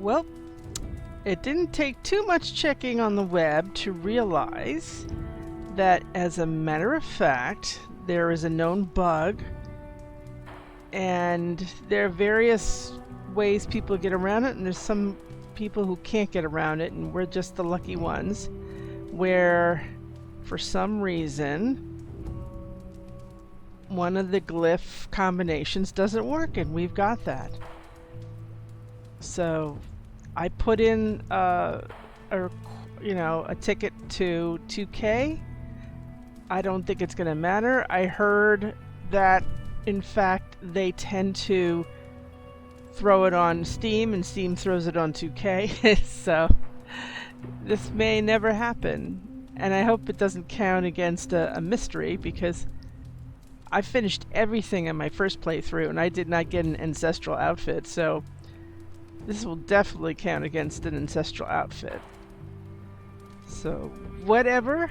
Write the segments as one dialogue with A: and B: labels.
A: Well, it didn't take too much checking on the web to realize that, as a matter of fact, there is a known bug, and there are various ways people get around it, and there's some people who can't get around it, and we're just the lucky ones, where, for some reason, one of the glyph combinations doesn't work, and we've got that. So I put in a ticket to 2K. I don't think it's going to matter. I heard that, in fact, they tend to throw it on Steam, and Steam throws it on 2K. So this may never happen. And I hope it doesn't count against a mystery, because I finished everything in my first playthrough, and I did not get an ancestral outfit, so this will definitely count against an ancestral outfit. So, whatever,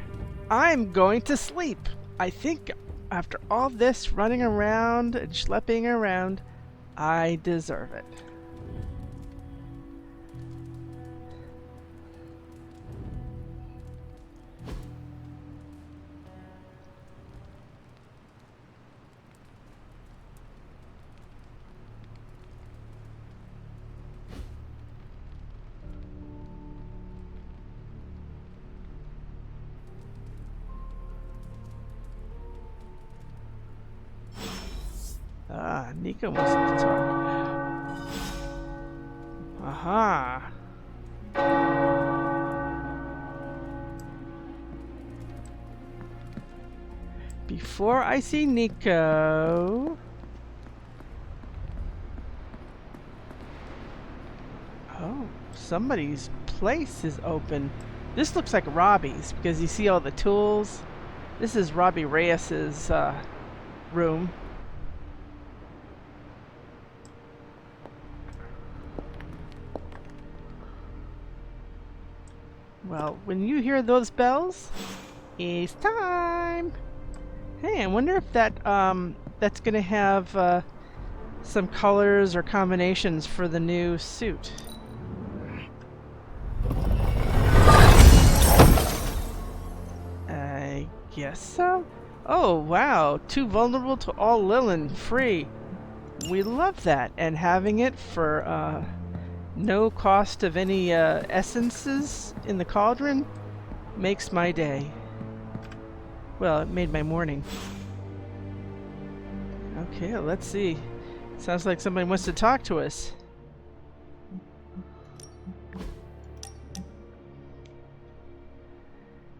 A: I'm going to sleep. I think after all this running around and schlepping around, I deserve it. Miko wants to talk. Aha. Before I see Nico... Oh, somebody's place is open. This looks like Robbie's, because you see all the tools. This is Robbie Reyes's room. Well, when you hear those bells, it's time. Hey, I wonder if that that's gonna have some colors or combinations for the new suit. I guess so. Oh wow, too vulnerable to all Lilin, free. We love that, and having it for no cost of any essences in the cauldron makes my day. Well, it made my morning. Okay, let's see. Sounds like somebody wants to talk to us.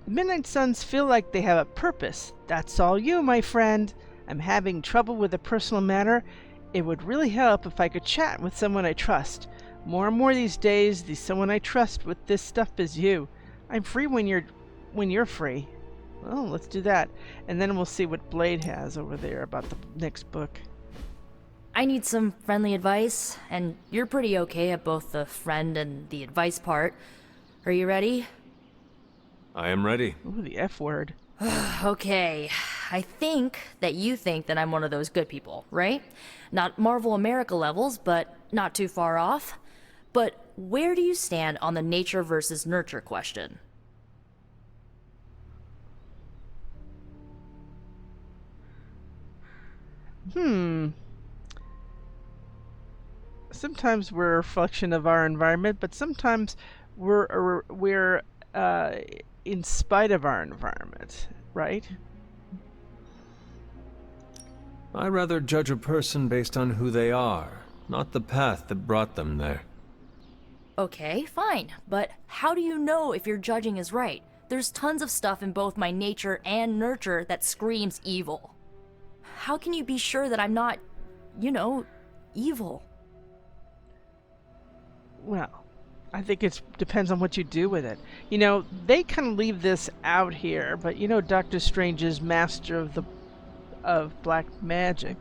A: The Midnight Suns feel like they have a purpose. That's all you, my friend. I'm having trouble with a personal matter. It would really help if I could chat with someone I trust. More and more these days, the someone I trust with this stuff is you. I'm free when you're free. Well, let's do that. And then we'll see what Blade has over there about the next book.
B: I need some friendly advice, and you're pretty okay at both the friend and the advice part. Are you ready?
C: I am ready.
A: Ooh, the F word.
B: Okay, I think that you think that I'm one of those good people, right? Not Marvel America levels, but not too far off. But where do you stand on the nature versus nurture question?
A: Sometimes we're a reflection of our environment, but sometimes we're in spite of our environment, right?
C: I rather judge a person based on who they are, not the path that brought them there.
B: Okay, fine, but how do you know if your judging is right? There's tons of stuff in both my nature and nurture that screams evil. How can you be sure that I'm not, evil?
A: Well, I think it depends on what you do with it. They kind of leave this out here, but Doctor Strange is master of black magic.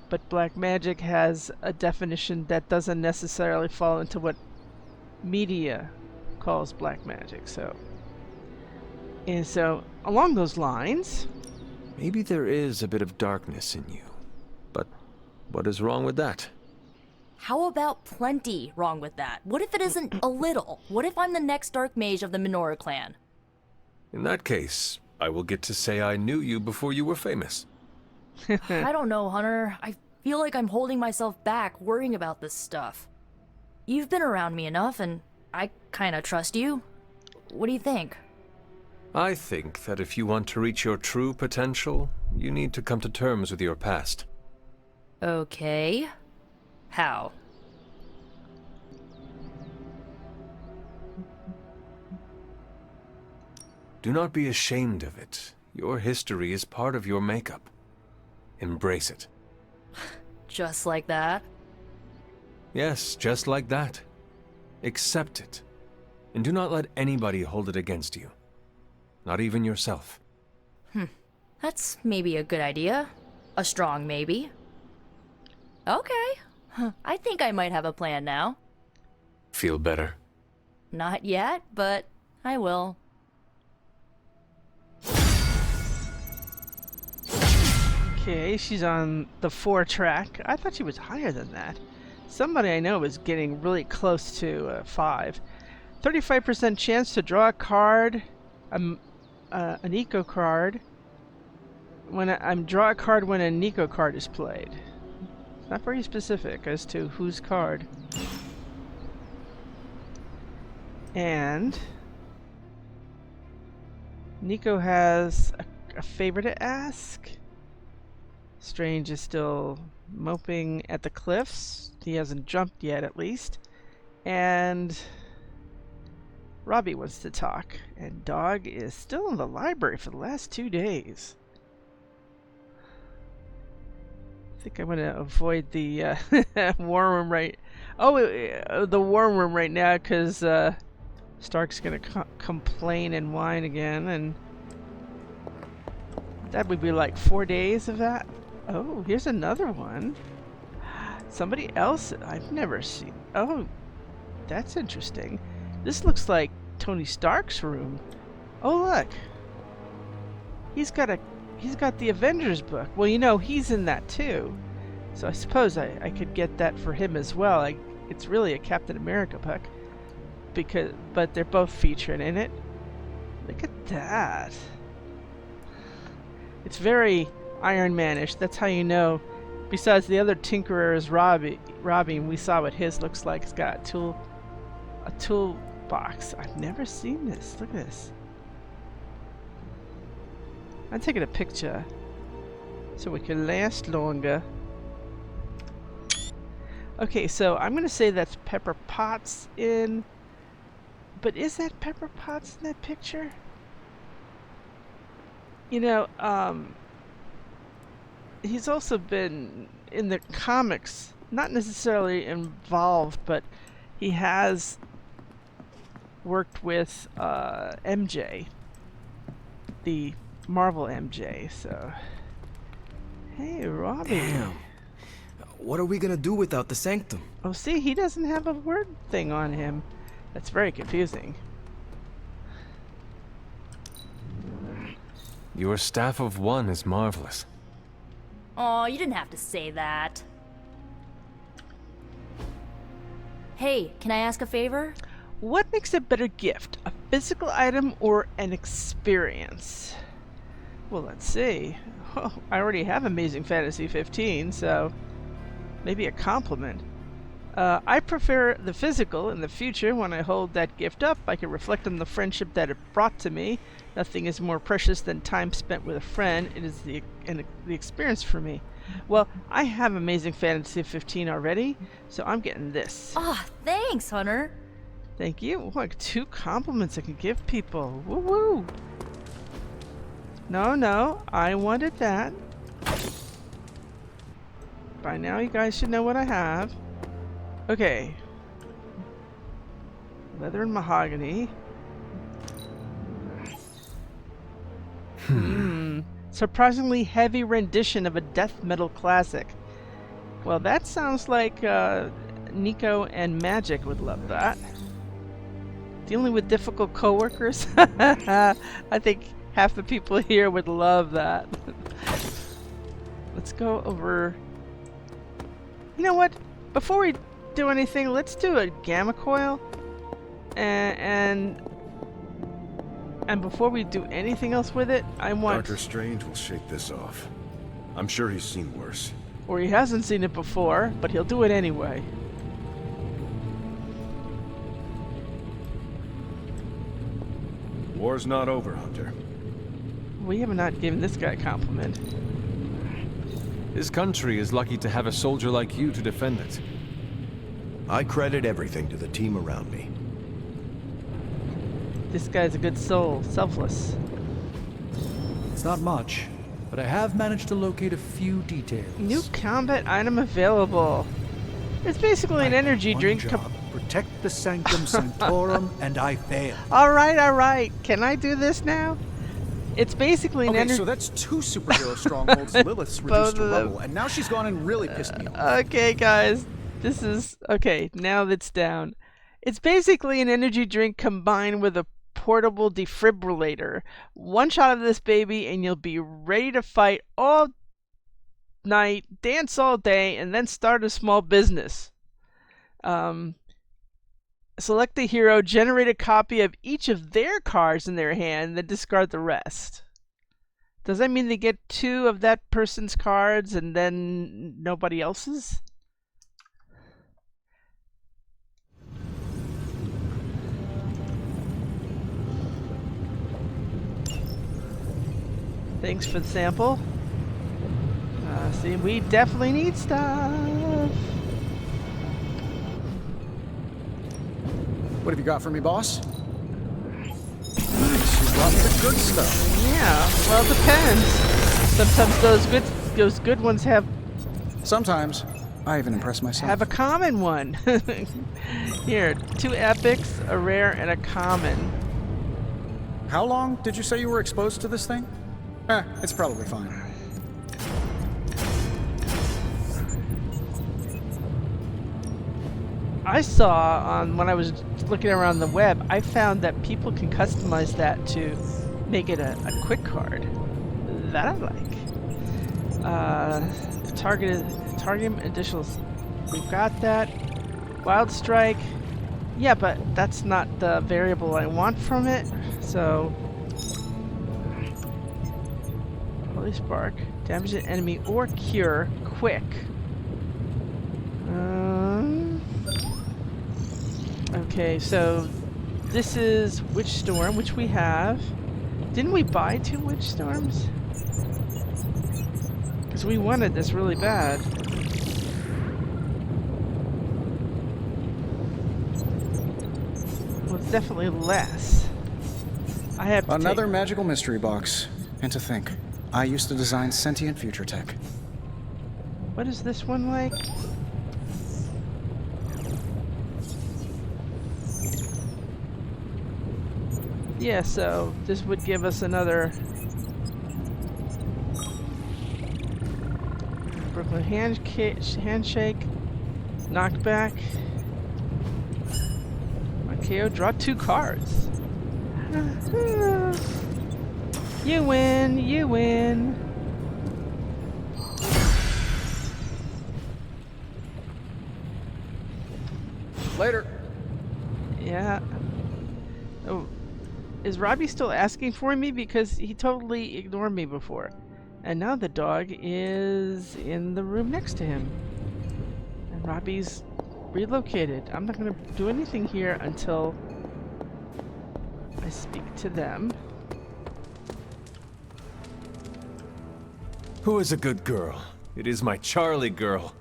A: But black magic has a definition that doesn't necessarily fall into what media calls black magic. So along those lines,
C: Maybe there is a bit of darkness in you. But what is wrong with that?
B: How about plenty wrong with that? What if it isn't a little? What if I'm the next Dark Mage of the Menorah clan?
C: In that case, I will get to say I knew you before you were famous.
B: I don't know, Hunter. I feel like I'm holding myself back worrying about this stuff. You've been around me enough, and I kinda trust you. What do you think?
C: I think that if you want to reach your true potential, you need to come to terms with your past.
B: Okay. How?
C: Do not be ashamed of it. Your history is part of your makeup. Embrace it.
B: Just like that?
C: Yes, just like that. Accept it. And do not let anybody hold it against you. Not even yourself.
B: That's maybe a good idea. A strong maybe. Okay. I think I might have a plan now.
C: Feel better?
B: Not yet, but I will.
A: Okay, she's on the 4 track. I thought she was higher than that. Somebody I know is getting really close to 5. 35% chance to draw a card, an eco card. When I'm draw a card when an eco card is played. Not very specific as to whose card. And Nico has a favor to ask. Strange is still moping at the cliffs. He hasn't jumped yet, at least. And Robbie wants to talk. And Dog is still in the library for the last 2 days. I think I'm going to avoid the war room right... the war room right now, because Stark's going to complain and whine again. And that would be like 4 days of that. Oh, here's another one. Somebody else I've never seen. Oh, that's interesting. This looks like Tony Stark's room. Oh, look. He's got the Avengers book. Well, you know, he's in that too. So I suppose I could get that for him as well. It's really a Captain America book. But they're both featured in it. Look at that. It's very Iron Man-ish. That's how you know. Besides, the other Tinkerer is Robbie, and we saw what his looks like. It's got a toolbox. I've never seen this. Look at this. I'm taking a picture so we can last longer. Okay, so I'm going to say that's Pepper Potts in... But is that Pepper Potts in that picture? You know, he's also been in the comics, not necessarily involved, but he has worked with MJ, the Marvel MJ, so... Hey, Robbie.
D: Damn. What are we gonna do without the sanctum?
A: Oh, see, he doesn't have a word thing on him. That's very confusing.
C: Your staff of one is marvelous.
B: Aw, you didn't have to say that. Hey, can I ask a favor?
A: What makes a better gift, a physical item or an experience? Well, let's see. Oh, I already have Amazing Fantasy 15, so maybe a compliment. I prefer the physical. In the future, when I hold that gift up, I can reflect on the friendship that it brought to me. Nothing is more precious than time spent with a friend. It is the experience for me. Well, I have Amazing Fantasy 15 already, so I'm getting this.
B: Aw, thanks, Hunter.
A: Thank you. Like 2 compliments I can give people. Woo woo. No, I wanted that. By now, you guys should know what I have. Okay. Leather and mahogany. Surprisingly heavy rendition of a death metal classic. Well, that sounds like Nico and Magic would love that. Dealing with difficult coworkers? I think half the people here would love that. Let's go over... You know what? Before we do anything, let's do a gamma coil. And before we do anything else with it, I want...
E: Doctor Strange will shake this off. I'm sure he's seen worse.
A: Or he hasn't seen it before, but he'll do it anyway.
E: War's not over, Hunter.
A: We have not given this guy a compliment.
C: His country is lucky to have a soldier like you to defend it.
E: I credit everything to the team around me.
A: This guy's a good soul, selfless.
F: It's not much, but I have managed to locate a few details.
A: New combat item available. It's basically an energy
F: One
A: drink.
F: job, protect the Sanctum Sanctorum, and I failed.
A: All right. Can I do this now? It's basically an
G: Okay,
A: energy.
G: so that's 2 superhero strongholds Lilith's reduced to
A: Both of them.
G: rubble, and now she's gone and really pissed me off.
A: Okay, guys. This is okay. Now that's down. It's basically an energy drink combined with a portable defibrillator. One shot of this baby, and you'll be ready to fight all night, dance all day, and then start a small business. Select the hero, generate a copy of each of their cards in their hand, then discard the rest. Does that mean they get 2 of that person's cards and then nobody else's? Thanks for the sample. See, we definitely need stuff.
G: What have you got for me, boss? Nice, you brought me the good stuff.
A: Yeah, well, it depends. Sometimes those good ones have
G: Sometimes, I even impress myself.
A: a common one. Here, 2 epics, a rare, and a common.
G: How long did you say you were exposed to this thing? It's probably fine.
A: I saw on when I was looking around the web, I found that people can customize that to make it a quick card. That I like. Target additional. We've got that. Wild Strike. Yeah, but that's not the variable I want from it. So, Holy Spark. Damage an enemy or cure quick. Okay, so this is Witch Storm, which we have. Didn't we buy 2 Witch Storms? Because we wanted this really bad. Well, it's definitely less. I have to
G: Another magical mystery box. And to think, I used to design sentient future tech.
A: What is this one like? Yeah, so this would give us another Brooklyn handshake, knockback, KO, draw 2 cards. You win, you win.
G: Later.
A: Yeah. Oh. Is Robbie still asking for me? Because he totally ignored me before. And now the dog is in the room next to him. And Robbie's relocated. I'm not going to do anything here until I speak to them.
C: Who is a good girl? It is my Charlie girl.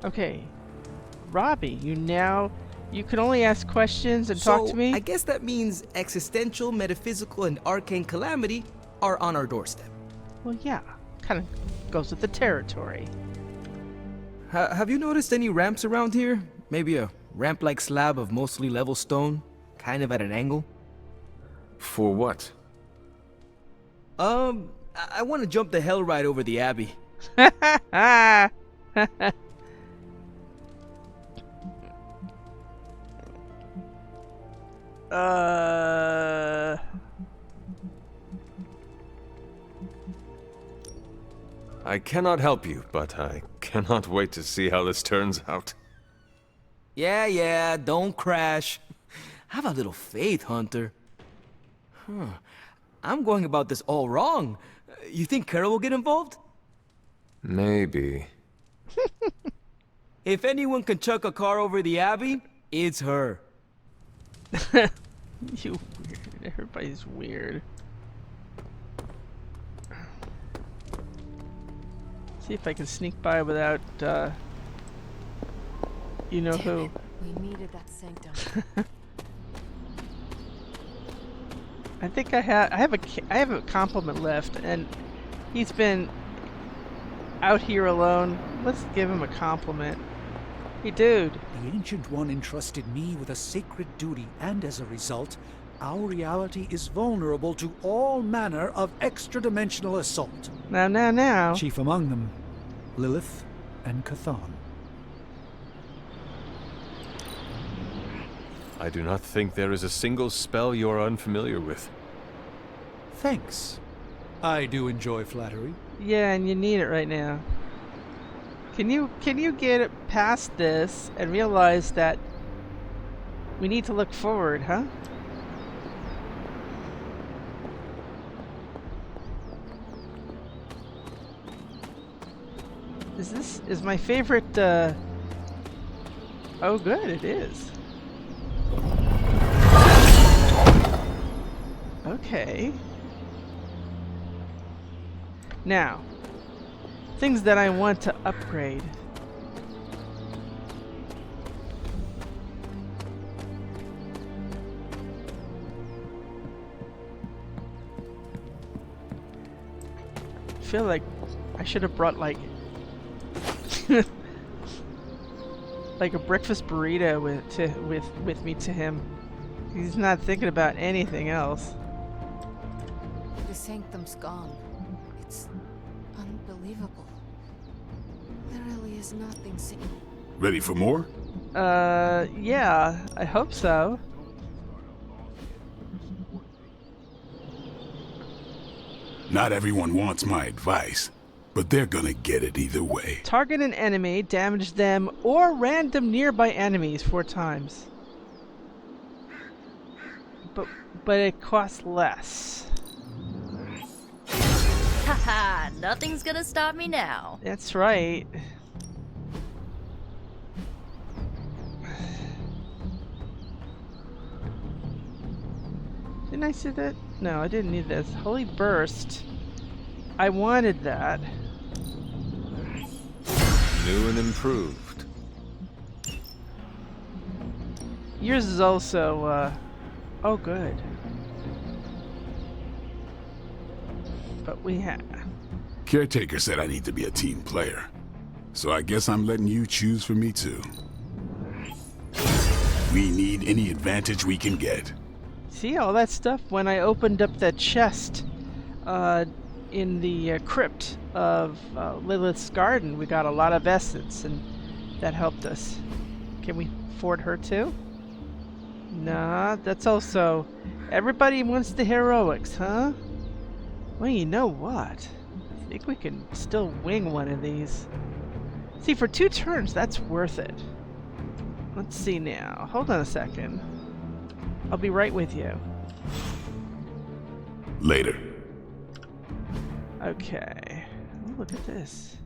A: Okay. Robbie, you can only ask questions and talk to me?
D: I guess that means existential, metaphysical, and arcane calamity are on our doorstep.
A: Well, yeah. Kind of goes with the territory.
D: Have you noticed any ramps around here? Maybe a ramp-like slab of mostly level stone, kind of at an angle?
C: For what?
D: I want to jump the hell right over the Abbey.
C: I cannot help you, but I cannot wait to see how this turns out.
D: Yeah, don't crash. Have a little faith, Hunter. I'm going about this all wrong. You think Carol will get involved?
C: Maybe.
D: If anyone can chuck a car over the Abbey, it's her.
A: You weird. Everybody's weird. See if I can sneak by without, you know who.
H: We needed that sanctum.
A: I think I have a compliment left, and he's been out here alone. Let's give him a compliment. Hey, dude.
F: The Ancient One entrusted me with a sacred duty, and as a result, our reality is vulnerable to all manner of extra-dimensional assault.
A: Now.
F: Chief among them, Lilith and Cathan.
C: I do not think there is a single spell you are unfamiliar with.
F: Thanks. I do enjoy flattery.
A: Yeah, and you need it right now. Can you get it past this and realize that we need to look forward, huh? Is my favorite, oh good, it is. Okay. Now, things that I want to upgrade. I feel like I should have brought like like a breakfast burrito with me to him. He's not thinking about anything else.
H: The sanctum's gone. It's unbelievable. There really is nothing seen.
E: Ready for more?
A: Yeah, I hope so.
I: Not everyone wants my advice, but they're gonna get it either way.
A: Target an enemy, damage them, or random nearby enemies 4 times. But it costs less.
B: Haha, nothing's gonna stop me now.
A: That's right. Didn't I see that? No, I didn't need this. Holy Burst. I wanted that.
C: New and improved.
A: Yours is also, oh good. But we have...
I: Caretaker said I need to be a team player, so I guess I'm letting you choose for me too. We need any advantage we can get.
A: See all that stuff when I opened up that chest in the crypt of Lilith's garden. We got a lot of essence, and that helped us. Can we afford her too? Nah, that's also... Everybody wants the heroics, huh? Well, you know what? I think we can still wing one of these. See, for 2 turns, that's worth it. Let's see now. Hold on a second. I'll be right with you.
I: Later.
A: Okay. Oh, look at this.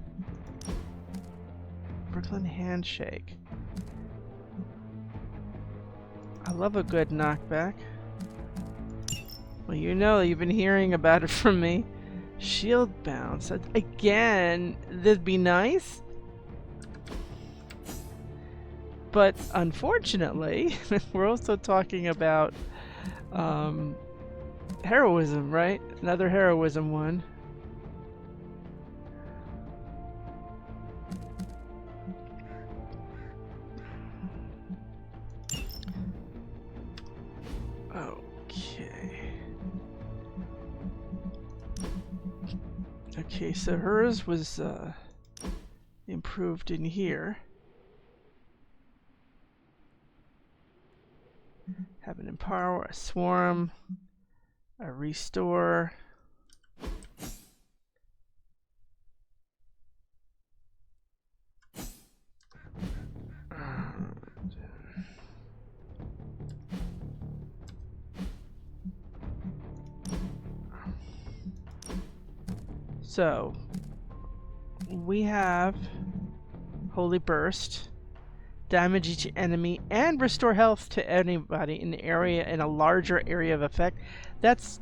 A: Brooklyn Handshake. I love a good knockback. Well, you know, you've been hearing about it from me. Shield bounce. Again, that'd be nice. But unfortunately, we're also talking about heroism, right? Another heroism one. Okay, so hers was improved in here. Have an empower, a swarm, a restore. So, we have Holy Burst, damage each enemy, and restore health to anybody in the area in a larger area of effect. That's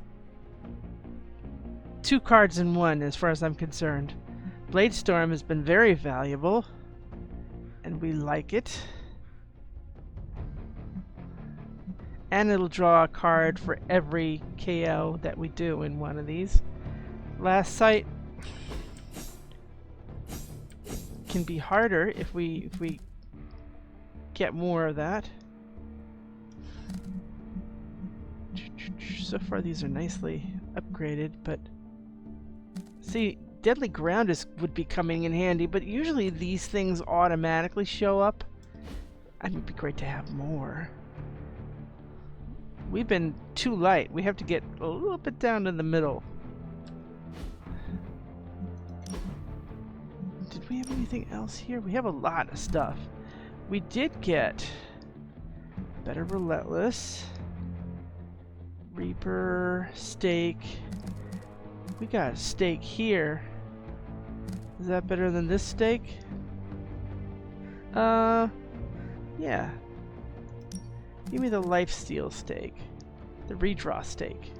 A: 2 cards in 1 as far as I'm concerned. Blade Storm has been very valuable, and we like it. And it'll draw a card for every KO that we do in one of these. Last Sight can be harder if we get more of that. So far these are nicely upgraded, but see, Deadly Ground would be coming in handy, but usually these things automatically show up. I mean, it'd be great to have more. We've been too light. We have to get a little bit down to the middle. Did we have anything else here? We have a lot of stuff. We did get Better Relentless, Reaper, Stake. We got a stake here. Is that better than this stake? Yeah. Give me the lifesteal stake. The redraw stake.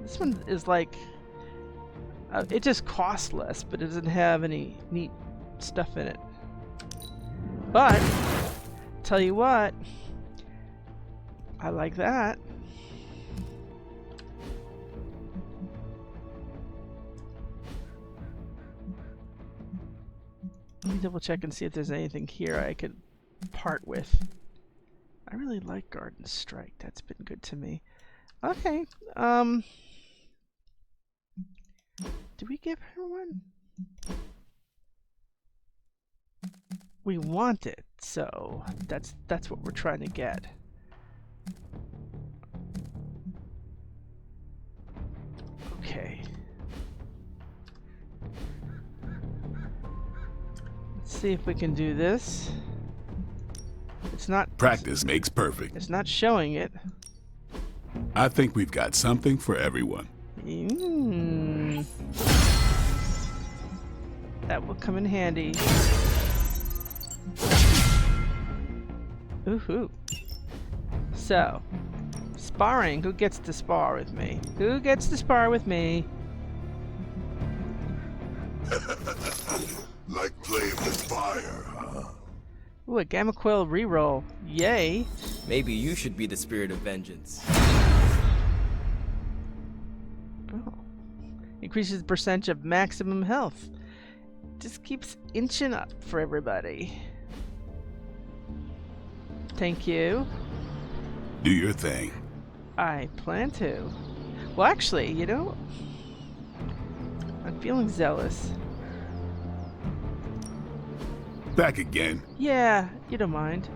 A: This one is like... it just costs less, but it doesn't have any neat stuff in it. But, tell you what, I like that. Let me double check and see if there's anything here I could part with. I really like Garden Strike. That's been good to me. Okay. Did we give her one? We want it, so that's what we're trying to get. Okay. Let's see if we can do this. It's not...
I: Practice makes perfect.
A: It's not showing it.
I: I think we've got something for everyone.
A: That will come in handy. Ooh-hoo. So, sparring. Who gets to spar with me? Who gets to spar with me?
I: Like playing with fire, huh?
A: Ooh, a Gamma Coil reroll. Yay.
J: Maybe you should be the spirit of vengeance.
A: Oh. Increases the percentage of maximum health. Just keeps inching up for everybody. Thank you.
I: Do your thing.
A: I plan to. Well, actually, you know, I'm feeling zealous.
I: Back again.
A: Yeah, you don't mind.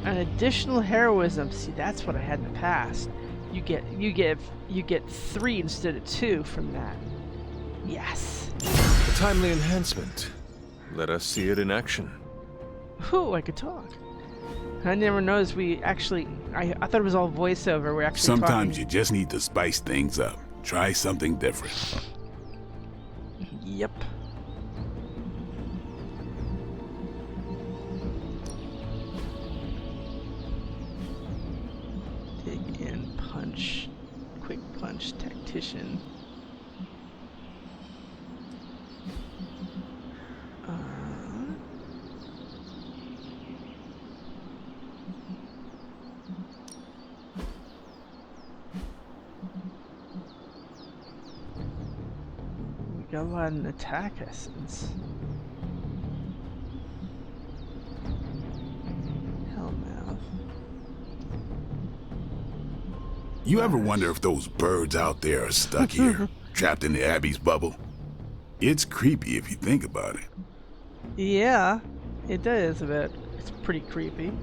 A: An additional heroism. See, that's what I had in the past. You get 3 instead of 2 from that. Yes.
C: A timely enhancement. Let us see it in action.
A: Ooh, I could talk. I never noticed we actually... I thought it was all voiceover. We're actually
I: Sometimes
A: talking.
I: you just need to spice things up. Try something different.
A: Yep. Dig in, punch. Quick punch, tactician. Got a lot in attack essence. Hellmouth.
I: You ever wonder if those birds out there are stuck here, trapped in the Abbey's bubble? It's creepy if you think about it.
A: Yeah, it does a bit. It's pretty creepy.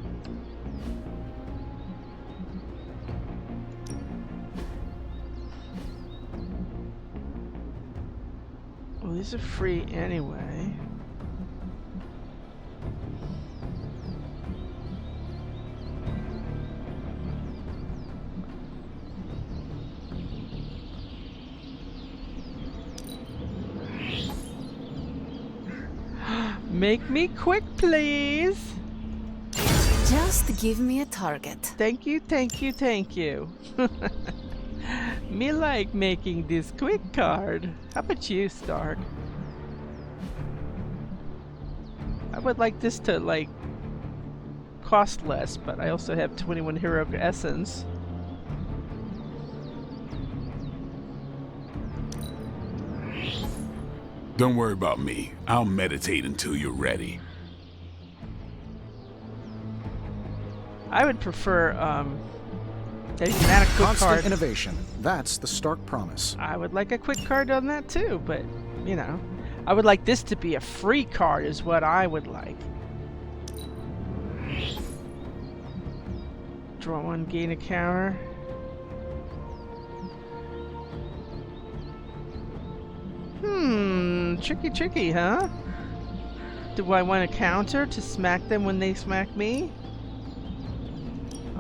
A: These are free anyway. Make me quick, please.
H: Just give me a target.
A: Thank you, thank you, thank you. Me like making this quick card. How about you, Stark? I would like this to, like, cost less, but I also have 21 heroic essence.
I: Don't worry about me. I'll meditate until you're ready.
A: I would prefer, that you can add a quick
G: Constant
A: card.
G: innovation. That's the Stark promise.
A: I would like a quick card on that too, but, you know. I would like this to be a free card is what I would like. Draw one, gain a counter. Tricky, huh? Do I want a counter to smack them when they smack me?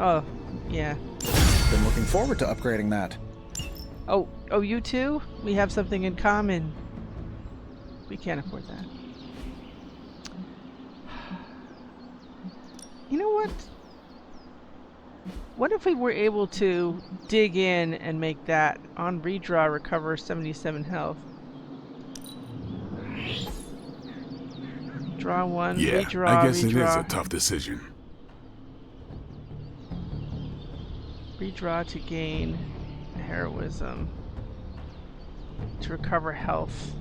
A: Oh, yeah.
G: Been looking forward to upgrading that.
A: Oh, you too? We have something in common. We can't afford that. You know what? What if we were able to dig in and make that on redraw recover 77 health? Draw one,
I: Yeah,
A: redraw,
I: I guess
A: redraw.
I: it is a tough decision.
A: Redraw to gain heroism. To recover health.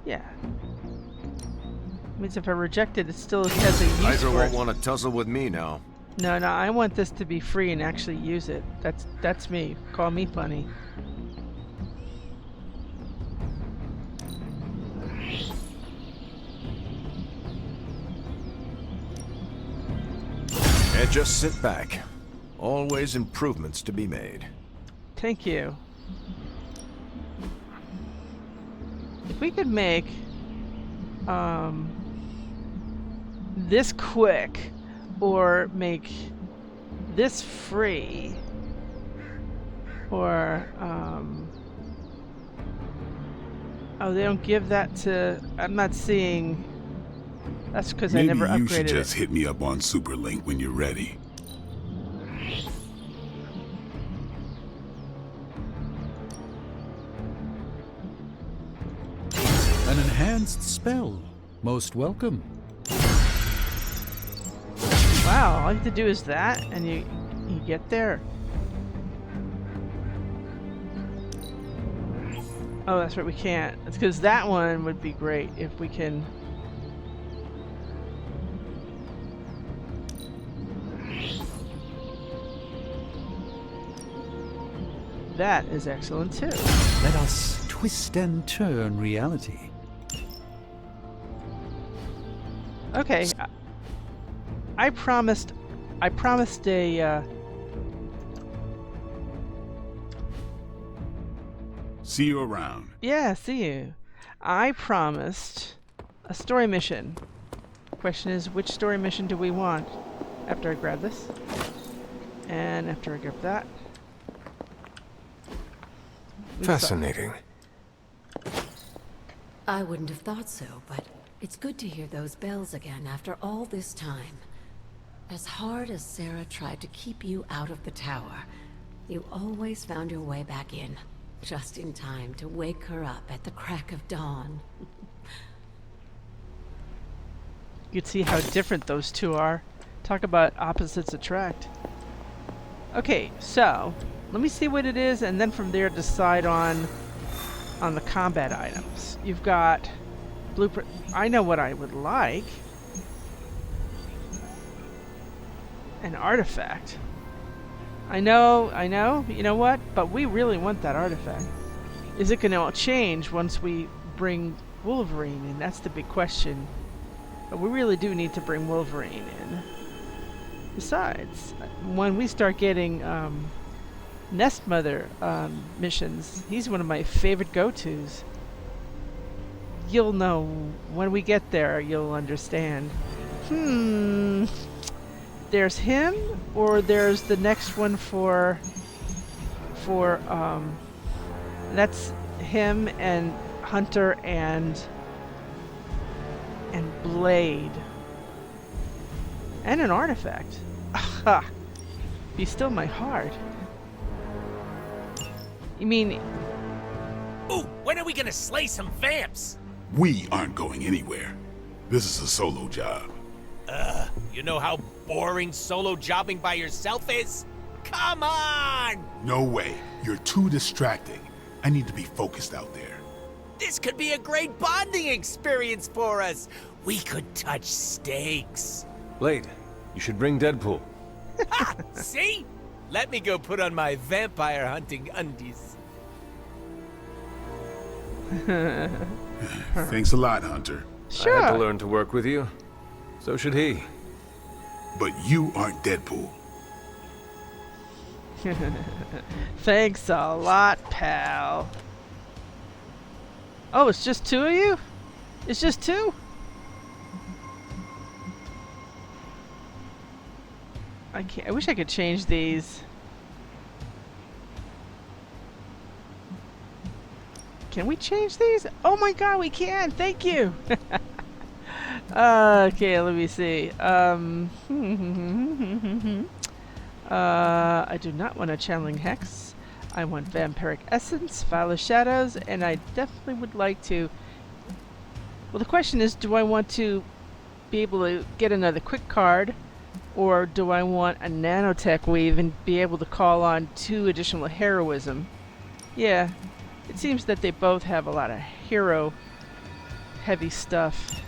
A: Yeah. Means if I reject it, it still has a use
E: Hydra
A: for
E: won't
A: it.
E: want to tussle with me now.
A: No, I want this to be free and actually use it. That's me. Call me funny.
E: And just sit back. Always improvements to be made.
A: Thank you. If we could make this quick or make this free or oh, they don't give that to, I'm not seeing, that's because I
I: Maybe
A: never
I: you should
A: upgraded
I: just
A: it.
I: hit me up on Superlink when you're ready.
F: An enhanced spell. Most welcome.
A: Wow, all you have to do is that and you get there. Oh, that's right, we can't. It's because that one would be great if we can. That is excellent too.
F: Let us twist and turn reality.
A: Okay, I promised a.
I: See you around.
A: Yeah, see you. I promised a story mission. Question is, which story mission do we want? After I grab this, and after I grab that. We
C: Fascinating.
K: I wouldn't have thought so, but it's good to hear those bells again after all this time. As hard as Sarah tried to keep you out of the tower, you always found your way back in, just in time to wake her up at the crack of dawn.
A: You can see how different those two are. Talk about opposites attract. Okay, so let me see what it is, and then from there decide on the combat items. You've got blueprint. I know what I would like. An artifact. I know. You know what? But we really want that artifact. Is it going to change once we bring Wolverine in? That's the big question. But we really do need to bring Wolverine in. Besides, when we start getting Nest Mother missions, he's one of my favorite go-tos. You'll know when we get there, you'll understand. There's him, or there's the next one for that's him and Hunter and Blade. And an artifact. Aha! Be still my heart. You mean...
L: Ooh, when are we gonna slay some vamps?
I: We aren't going anywhere. This is a solo job.
L: You know how boring solo jobbing by yourself is? Come on!
I: No way. You're too distracting. I need to be focused out there.
L: This could be a great bonding experience for us. We could touch steaks.
C: Blade, you should bring Deadpool.
L: Ha! See? Let me go put on my vampire hunting undies.
I: Thanks a lot, Hunter.
A: Sure.
C: I had to learn to work with you. So should he.
I: But you aren't Deadpool.
A: Thanks a lot, pal. Oh, it's just two of you? It's just two? I wish I could change these. Can we change these? Oh my god, we can! Thank you! Okay, let me see. I do not want a channeling hex. I want vampiric essence, vial of shadows, and I definitely would like to... Well, the question is, do I want to be able to get another quick card, or do I want a nanotech weave and be able to call on 2 additional heroism? Yeah, it seems that they both have a lot of hero heavy stuff.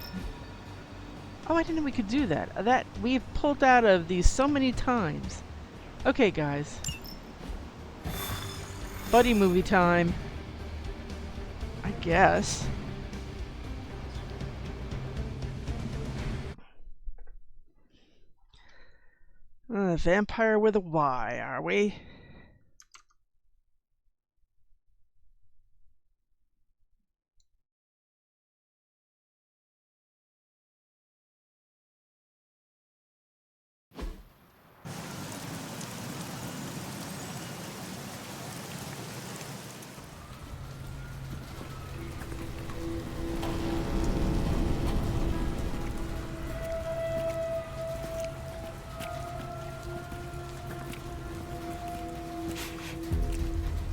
A: Oh, I didn't know we could do that. That we've pulled out of these so many times. Okay, guys. Buddy movie time. I guess. Vampire with a Y, are we?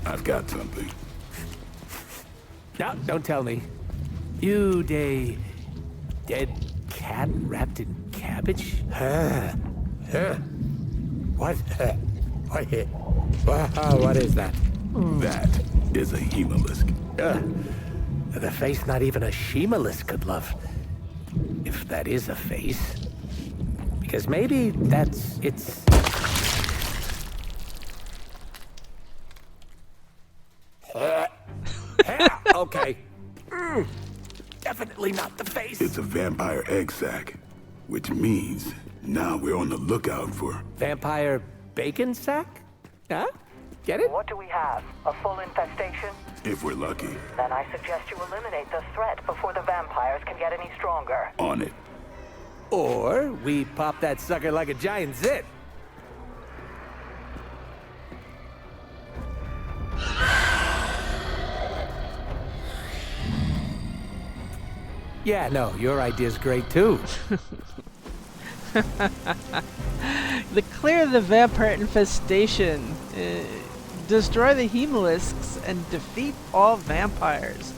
I: I've got something.
L: No, don't tell me. You dead cat wrapped in cabbage? What? What is that?
I: That is a hemolisk.
L: The face not even a shemalisk could love. If that is a face. Because maybe it's... Okay. Definitely not the face.
I: It's a vampire egg sac, which means now we're on the lookout for...
L: Vampire bacon sack? Huh? Get it?
M: What do we have? A full infestation?
I: If we're lucky.
M: Then I suggest you eliminate the threat before the vampires can get any stronger.
I: On it.
L: Or we pop that sucker like a giant zit. Yeah, no, your idea's great too.
A: Clear the vampire infestation. Destroy the hemolisks and defeat all vampires.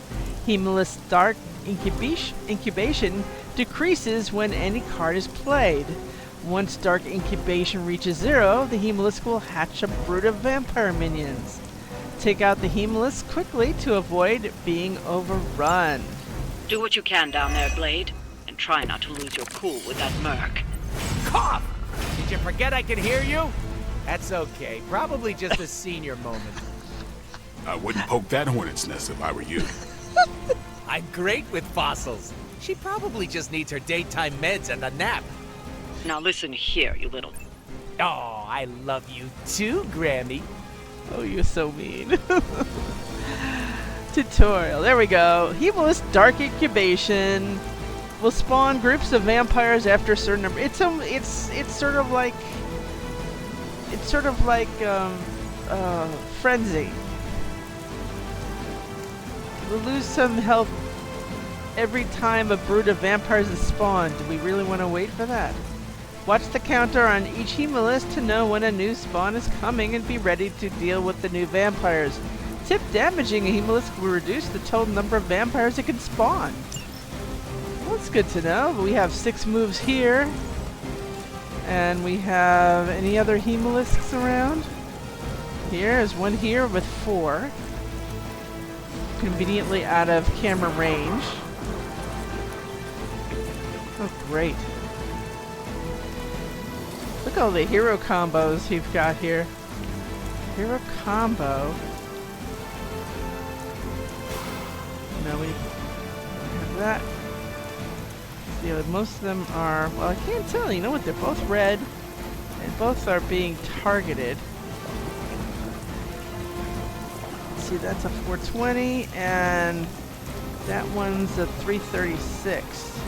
A: Hemolisk dark incubation decreases when any card is played. Once dark incubation reaches 0, the hemolisk will hatch a brood of vampire minions. Take out the hemolisk quickly to avoid being overrun.
M: Do what you can down there, Blade, and try not to lose your cool with that merc.
L: Cough! Did you forget I can hear you? That's okay. Probably just a senior moment.
I: I wouldn't poke that hornet's nest if I were you.
L: I'm great with fossils. She probably just needs her daytime meds and a nap.
M: Now listen here, you little
N: Oh, I love you too, Grammy.
A: Oh, you're so mean. Tutorial. There we go. Hemolis Dark Incubation will spawn groups of vampires after a certain number. It's sort of like Frenzy. We'll lose some health every time a brood of vampires is spawned. Do we really want to wait for that? Watch the counter on each Hemolis to know when a new spawn is coming and be ready to deal with the new vampires. Tip: damaging a Hemolis will reduce the total number of vampires it can spawn. Well, that's good to know. We have 6 moves here. And we have any other Hemolisks around? Here is one here with 4. Conveniently out of camera range. Oh, great. Look at all the hero combos you've got here. Hero combo. No, we have that. See, most of them are, well, I can't tell. You know what? They're both red, and both are being targeted. See, that's a 420, and that one's a 336.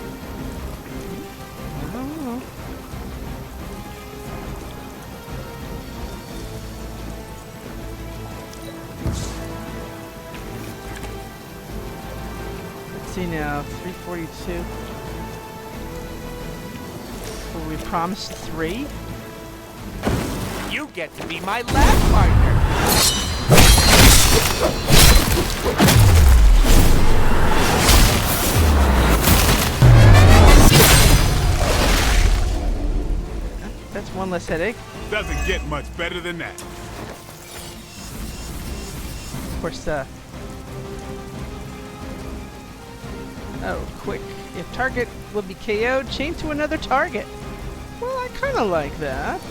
A: Oh. Let's see now, 342. Well, we promised 3.
N: You get to be my lab partner.
A: That's one less headache.
I: Doesn't get much better than that.
A: Of course, oh, quick. If target will be KO'd, change to another target. Well, I kind of like that.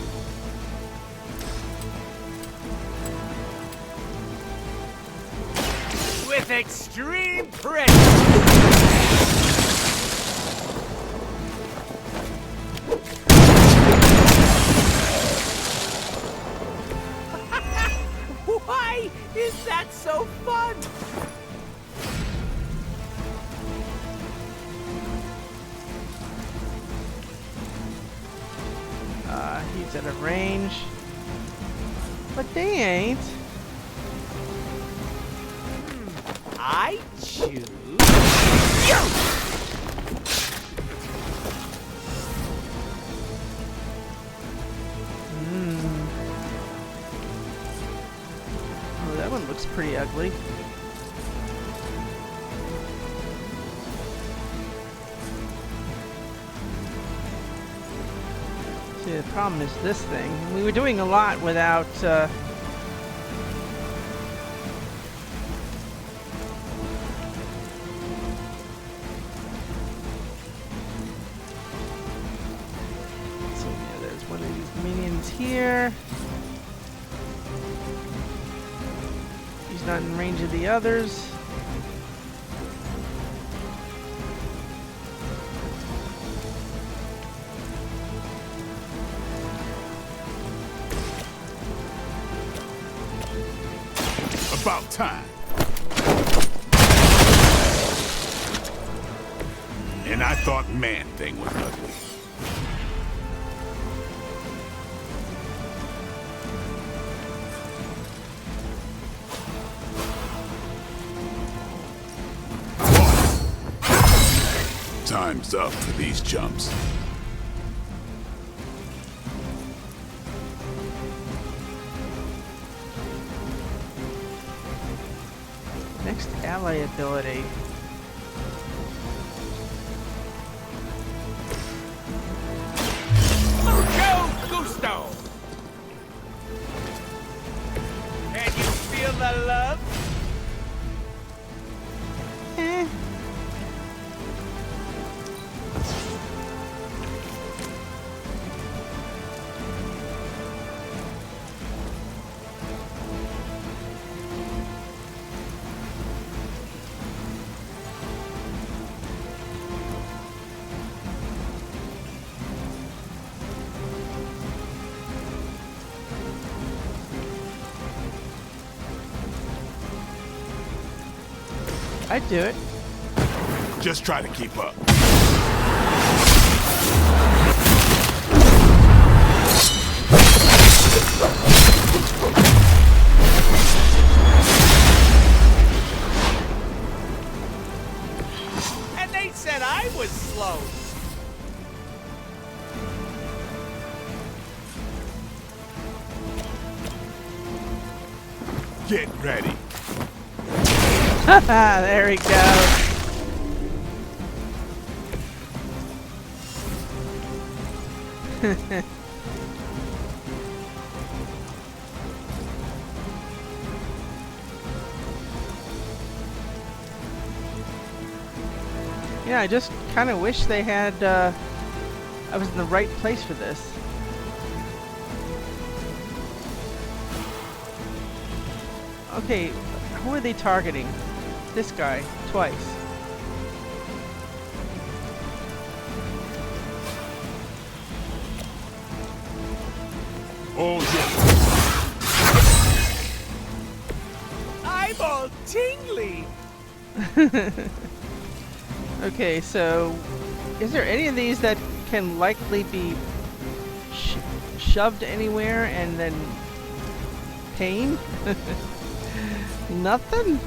N: With extreme pressure. Why is that so fun?
A: He's out of range. But they ain't.
N: I choose you!
A: Oh, that one looks pretty ugly. See, the problem is this thing. We were doing a lot without, one of these minions here. He's not in range of the others.
I: About time. And I thought Man-Thing was ugly. Time's up for these chumps.
A: Next ally ability.
N: Mucho gusto! Can you feel the love?
A: I'd do it.
I: Just try to keep up.
N: And they said I was slow.
I: Get ready.
A: There we go. Yeah, I just kind of wish they had, I was in the right place for this. Okay, who are they targeting? This guy, twice.
I: Oh, yeah.
N: I'm all tingly.
A: Okay, so is there any of these that can likely be shoved anywhere and then pain? Nothing?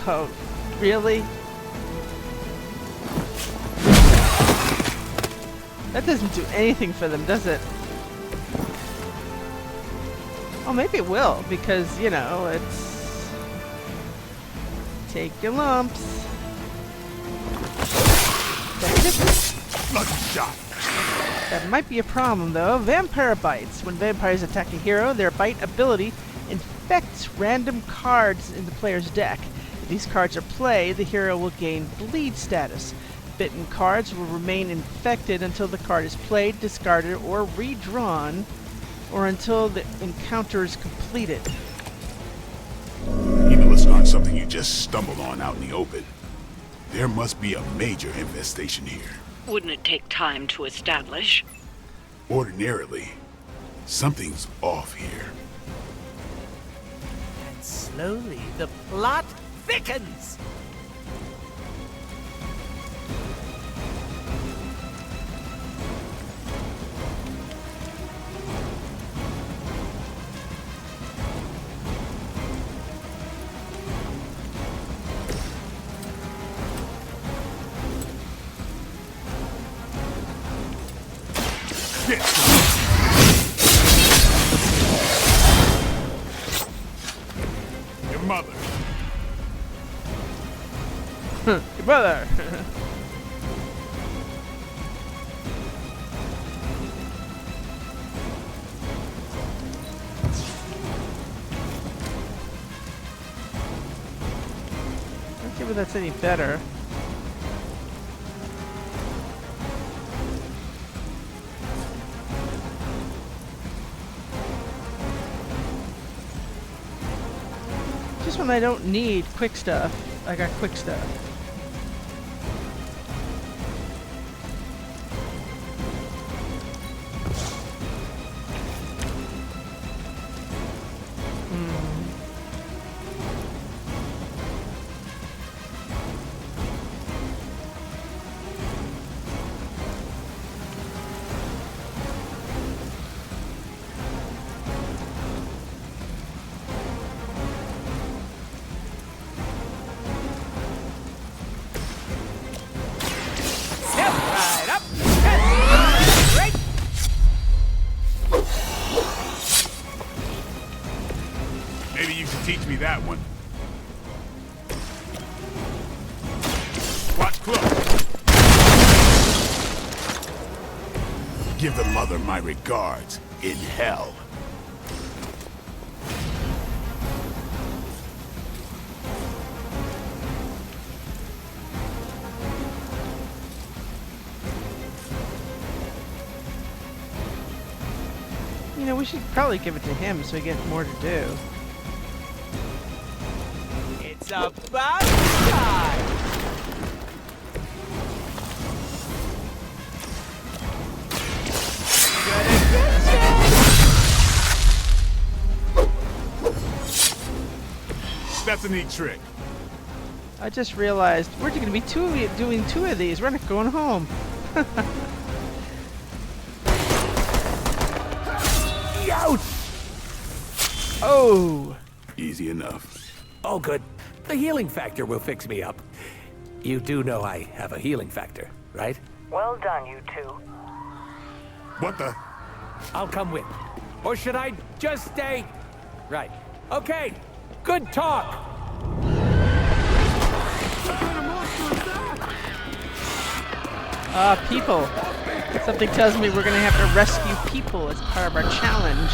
A: Oh, really? That doesn't do anything for them, does it? Oh, maybe it will, because, you know, it's... Take your lumps.
I: Lucky shot.
A: That might be a problem, though. Vampire bites. When vampires attack a hero, their bite ability infects random cards in the player's deck. If these cards are played, the hero will gain bleed status. Bitten cards will remain infected until the card is played, discarded, or redrawn, or until the encounter is completed.
I: Evil's not something you just stumble on out in the open. There must be a major infestation here.
M: Wouldn't it take time to establish?
I: Ordinarily, something's off here.
N: And slowly the plot thickens.
I: Your mother.
A: Your mother. Let's see if that's any better. Just when I don't need quick stuff, I got quick stuff.
I: Maybe you can teach me that one. Watch close. Give the mother my regards in hell.
A: You know, we should probably give it to him so we get more to do.
N: It's about time! Good adventure!
I: a neat trick.
A: I just realized we're going to be doing two of these. We're not going home.
L: Ouch!
A: Oh!
I: Easy enough.
L: Oh, good. The healing factor will fix me up. You do know I have a healing factor, right?
O: Well done, you two.
I: What the?
L: I'll come with. Or should I just stay? Right. Okay. Good talk.
A: People. Something tells me we're gonna have to rescue people as part of our challenge.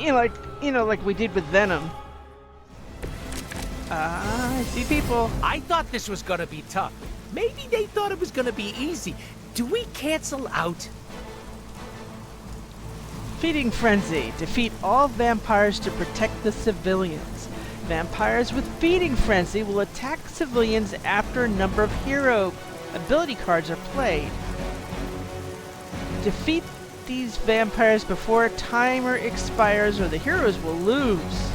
A: Like we did with Venom. I see people.
N: I thought this was gonna be tough. Maybe they thought it was gonna be easy. Do we cancel out?
A: Feeding Frenzy. Defeat all vampires to protect the civilians. Vampires with Feeding Frenzy will attack civilians after a number of hero ability cards are played. Defeat these vampires before a timer expires or the heroes will lose.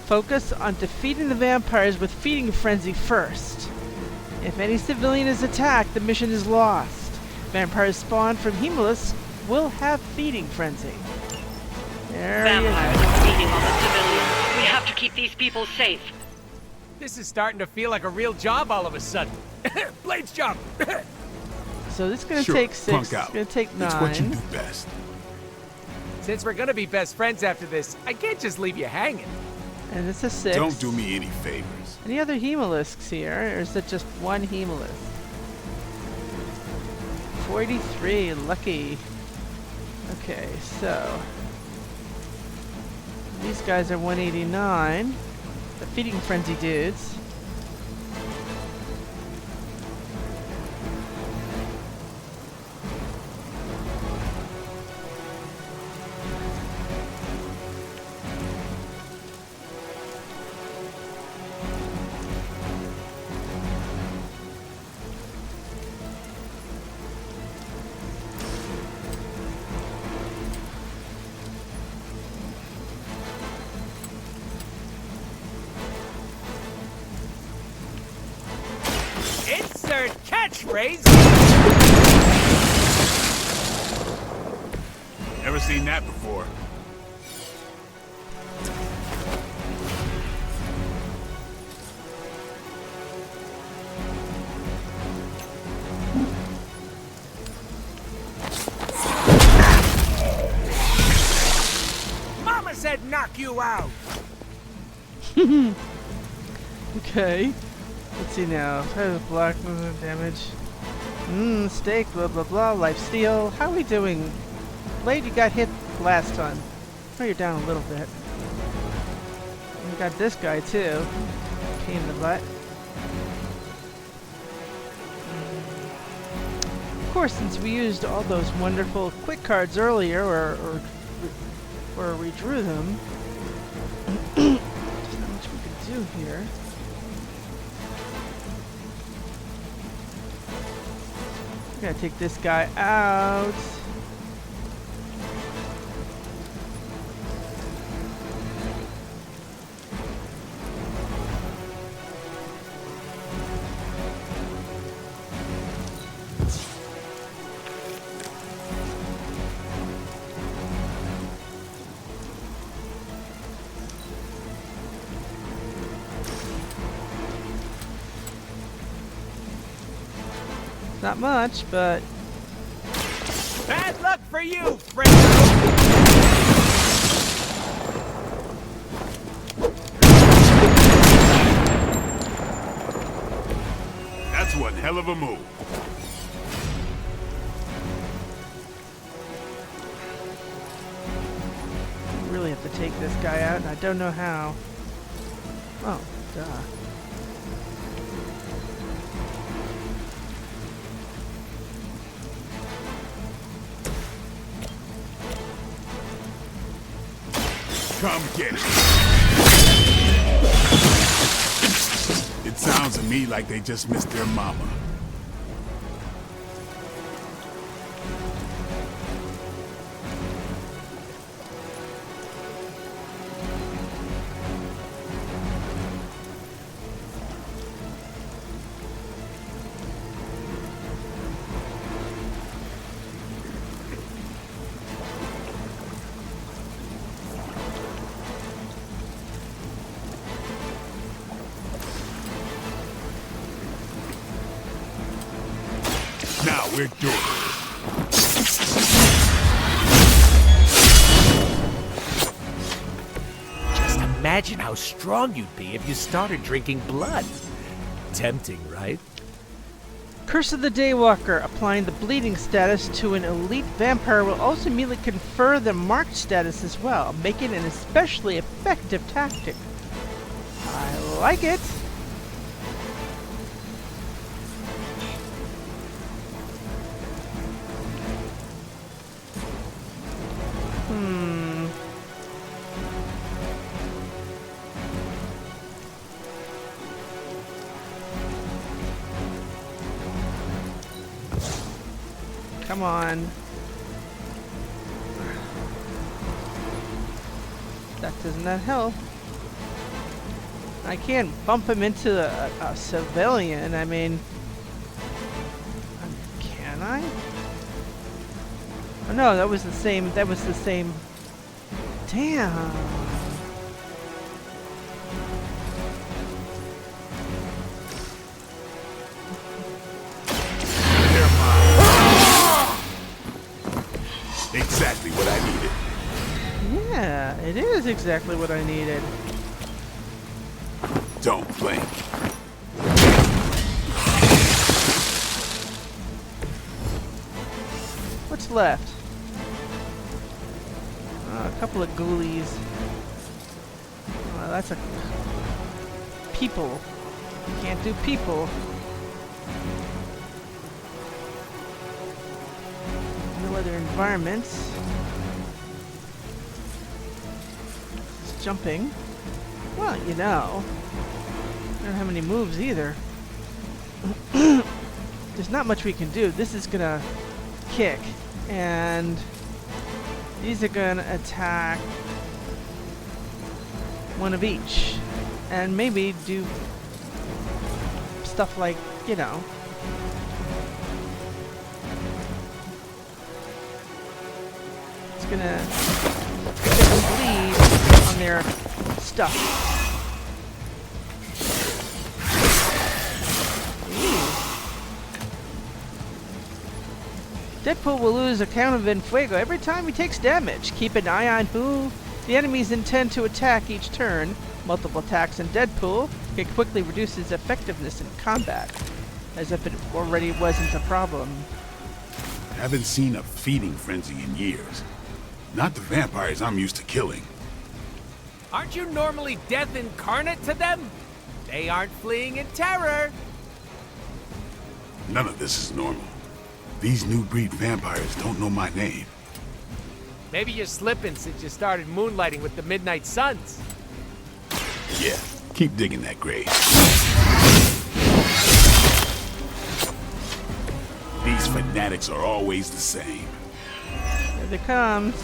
A: Focus on defeating the vampires with Feeding Frenzy first. If any civilian is attacked, the mission is lost. Vampires spawned from Hemolis will have Feeding Frenzy.
M: Vampires are feeding on the civilians. We have to keep these people safe.
N: This is starting to feel like a real job all of a sudden. Blade's job.
A: So this is gonna
I: Sure,
A: take 6.
I: punk out.
A: It's gonna take 9.
I: It's what you do best.
N: Since we're gonna be best friends after this, I can't just leave you hanging.
A: And it's a 6.
I: Don't do me any favors.
A: Any other Hemolisks here, or is it just one Hemolisk? 43, lucky. Okay, so these guys are 189. The Feeding Frenzy dudes.
N: Insert catchphrase.
I: Never seen that before.
N: Mama said knock you out.
A: Okay. Let's see now. Block movement damage. Stake, blah blah blah. Life steal. How are we doing? Blade, you got hit last time. Oh, you're down a little bit. We got this guy too. Pain in the butt. Of course, since we used all those wonderful quick cards earlier, or redrew them, there's not much we can do here. I'm gonna take this guy out. Not much, but
N: Bad luck for you, friend.
I: That's one hell of a move.
A: I really have to take this guy out, and I don't know how. Oh, duh.
I: Come get it. It sounds to me like they just missed their mama. we're doing it.
N: Just imagine how strong you'd be if you started drinking blood. Tempting, right?
A: Curse of the Daywalker. Applying the bleeding status to an elite vampire will also immediately confer the marked status as well, making it an especially effective tactic. I like it. Come on. That does not help. I can't bump him into a civilian. I mean, can I? Oh no, that was the same. That was the same. Damn.
I: Exactly what I needed.
A: Yeah, it is exactly what I needed.
I: Don't blink.
A: What's left? A couple of ghoulies. That's a... people. Can't do people. No other environments. It's jumping. Well, you know. I don't have any moves either. There's not much we can do. This is gonna kick. And these are gonna attack one of each. And maybe do stuff like, you know. It's gonna get them bleed on their stuff. Deadpool will lose a count of Enfuego every time he takes damage. Keep an eye on who the enemies intend to attack each turn. Multiple attacks in Deadpool can quickly reduce his effectiveness in combat, as if it already wasn't a problem.
I: Haven't seen a feeding frenzy in years. Not the vampires I'm used to killing.
N: Aren't you normally death incarnate to them? They aren't fleeing in terror.
I: None of this is normal. These new breed vampires don't know my name.
N: Maybe you're slipping since you started moonlighting with the Midnight Suns.
I: Yeah, keep digging that grave. These fanatics are always the same.
A: Here they come.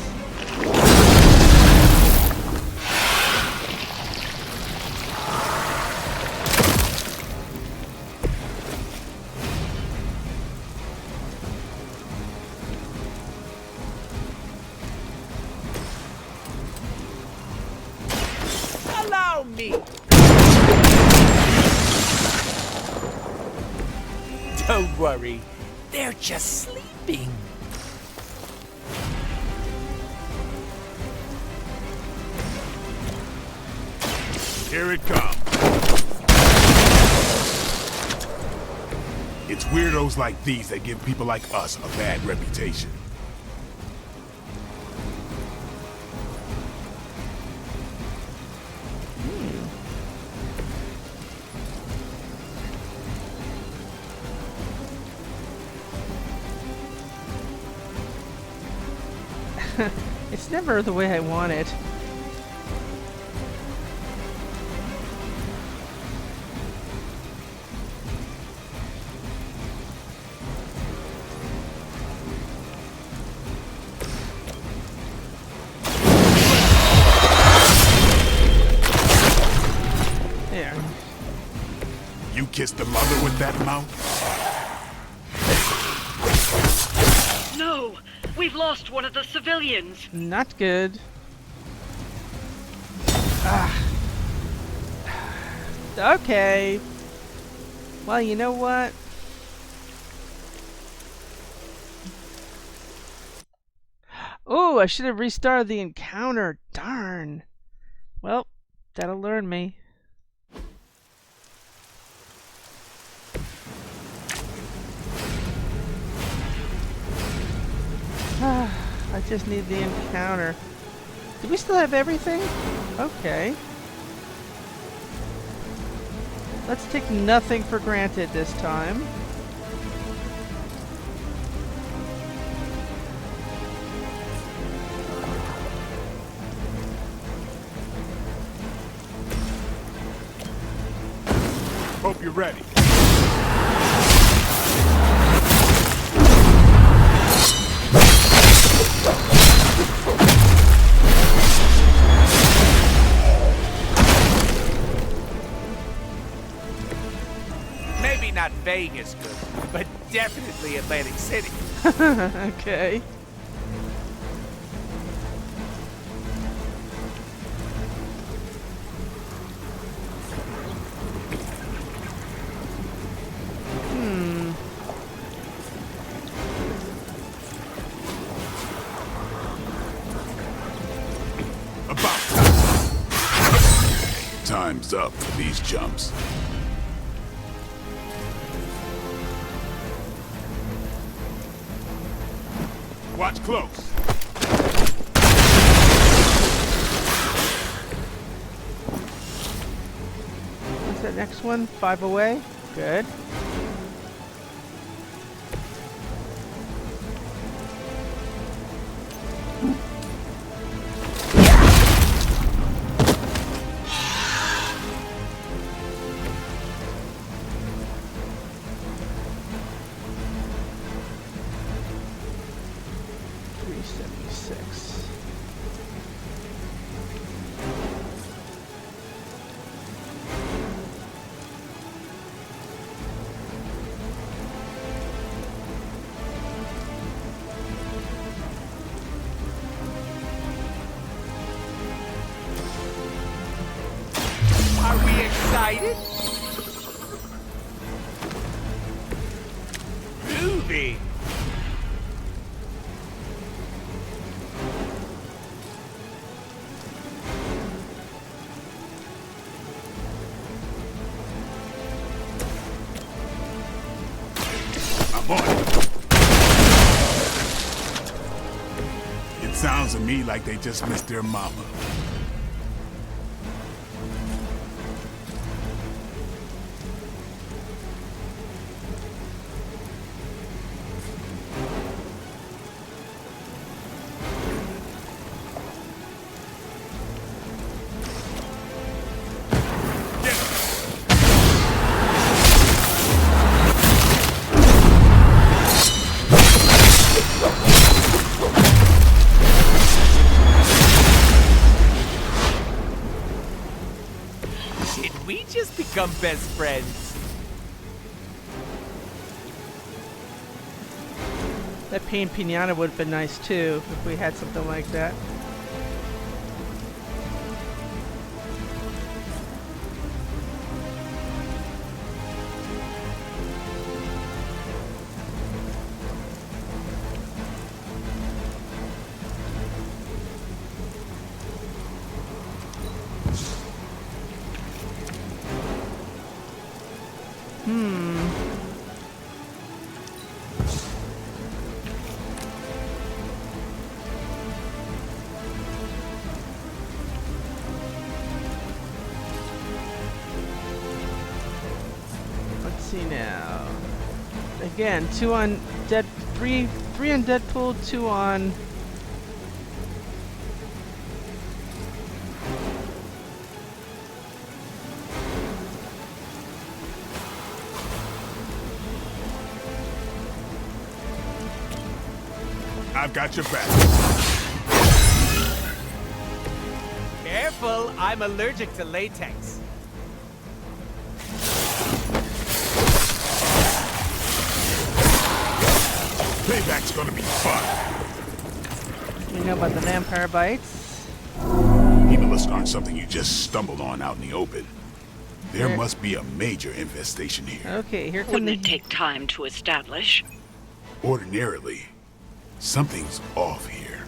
N: Allow me. Don't worry, they're just sleeping.
I: Here it comes. It's weirdos like these that give people like us a bad reputation.
A: It's never the way I want it. There.
I: You kissed the mother with that mouth?
M: No! We've lost one of the civilians!
A: Not good. Ah. Okay. Well, you know what? Oh, I should have restarted the encounter. Darn. Well, that'll learn me. I just need the encounter. Do we still have everything? Okay. Let's take nothing for granted this time.
I: Hope you're ready.
N: Maybe not Vegas good, but definitely Atlantic City.
A: Okay.
I: Time's up for these chumps. Watch close.
A: What's that next one? 5 away? Good.
N: Are we excited? Groovy.
I: I'm on it. It sounds to me like they just missed their mama.
N: Did we just become best friends?
A: That pain pinata would have been nice too if we had something like that. Let's see now. Again, 2 on Dead, 3 on Deadpool, 2 on.
I: I've got your back.
N: Careful, I'm allergic to latex.
I: Payback's gonna be fun.
A: You know about the vampire bites?
I: Hemolysts aren't something you just stumbled on out in the open. There must be a major infestation here.
A: Okay, here comes
M: Wouldn't it take time to establish?
I: Ordinarily, something's off here.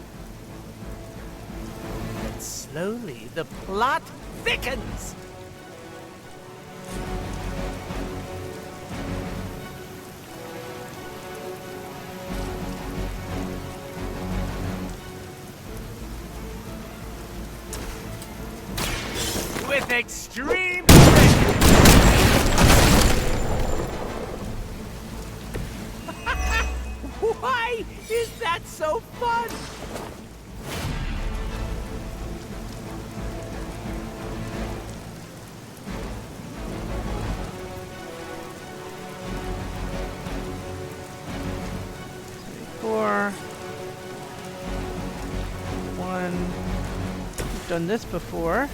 N: slowly, the plot thickens. With extreme pressure. Why is that so fun?
A: We've done this before.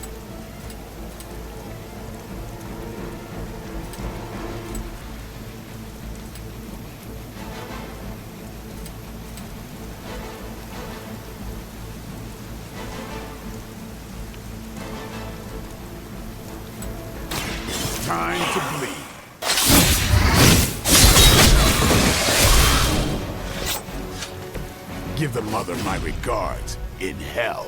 I: Time to bleed. Give the mother my regards in hell.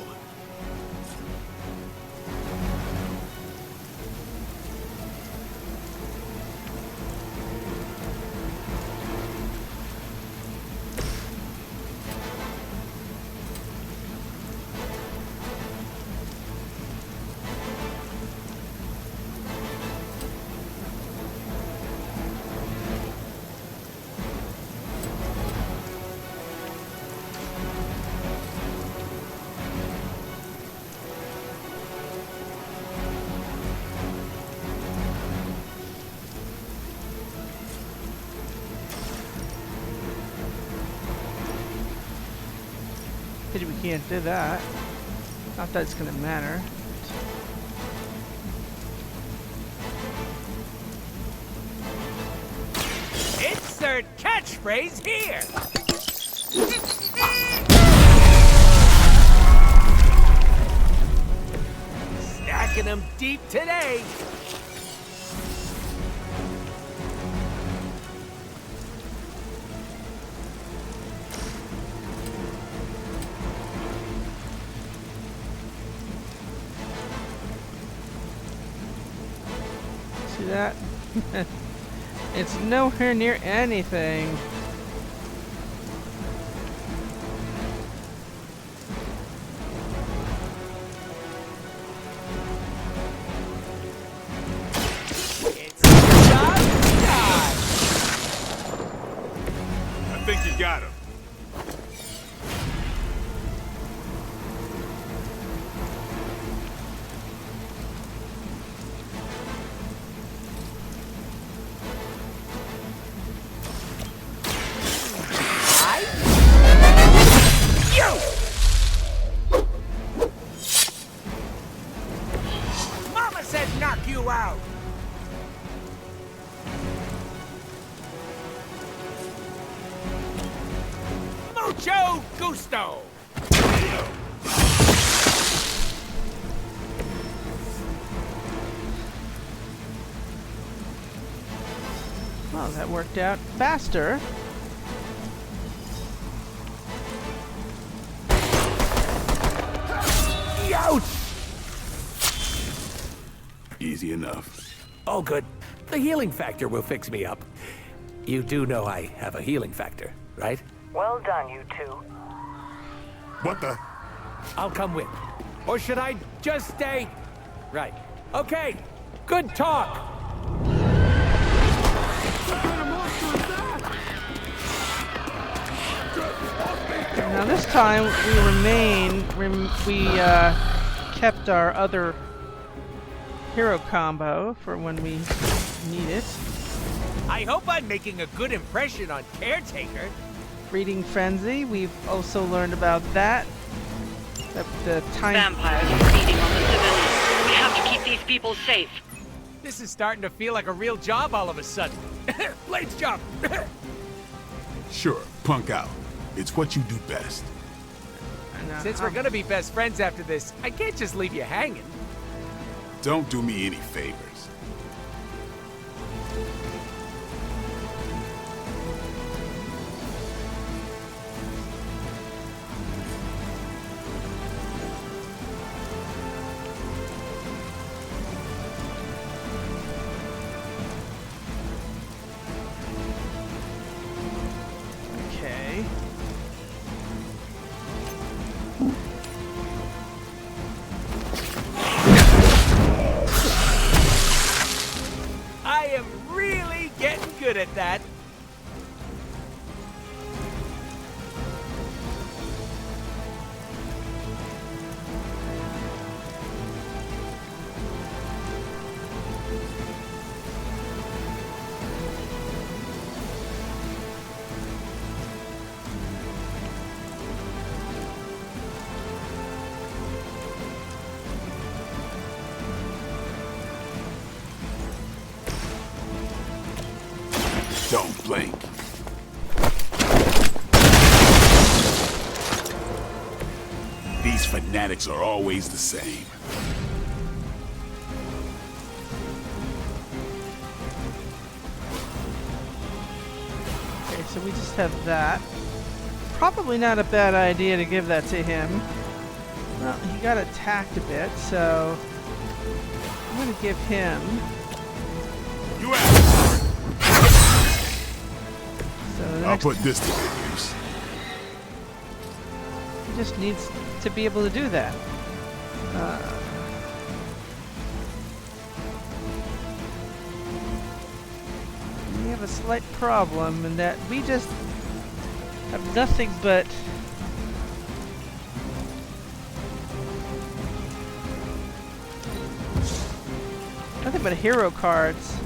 A: Pity we can't do that. Not that it's gonna matter.
N: Insert catchphrase here. Stacking them deep today.
A: See that? It's nowhere near anything.
N: It's job time.
I: I think you got him.
N: Mama said knock you out. Mucho gusto.
A: Well, that worked out faster.
N: Ouch!
I: Easy enough.
L: Oh, good. The healing factor will fix me up. You do know I have a healing factor, right?
O: Well done, you two.
I: What the?
L: I'll come with. Or should I just stay? Right. Okay. Good talk.
A: Now this time we kept our other hero combo for when we need it.
N: I hope I'm making a good impression on Caretaker.
A: Breeding Frenzy, we've also learned about that. The time
M: Vampires are feeding on the civilians. We have to keep these people safe.
N: This is starting to feel like a real job all of a sudden. Blade's job.
I: Sure, punk out. It's what you do best.
N: Since we're gonna be best friends after this, I can't just leave you hanging.
I: Don't do me any favors.
N: am really getting good at that.
I: Don't blink. These fanatics are always the same.
A: Okay, so we just have that. Probably not a bad idea to give that to him. Well, he got attacked a bit, so I'm gonna give him.
I: You asked.
A: So
I: I'll put this to good use.
A: He just needs to be able to do that. We have a slight problem in that we just have nothing but hero cards.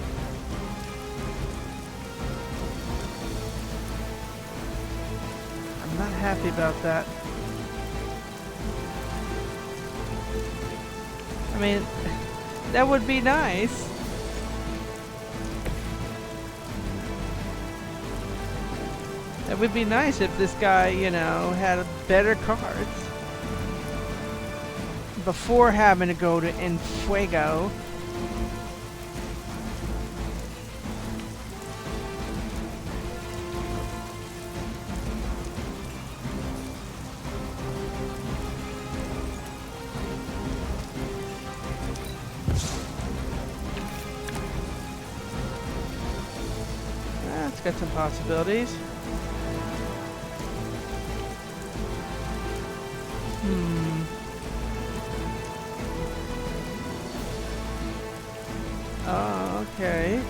A: I'm not happy about that. I mean, that would be nice. That would be nice if this guy, you know, had better cards before having to go to Enfuego. That's got some possibilities. Oh, okay.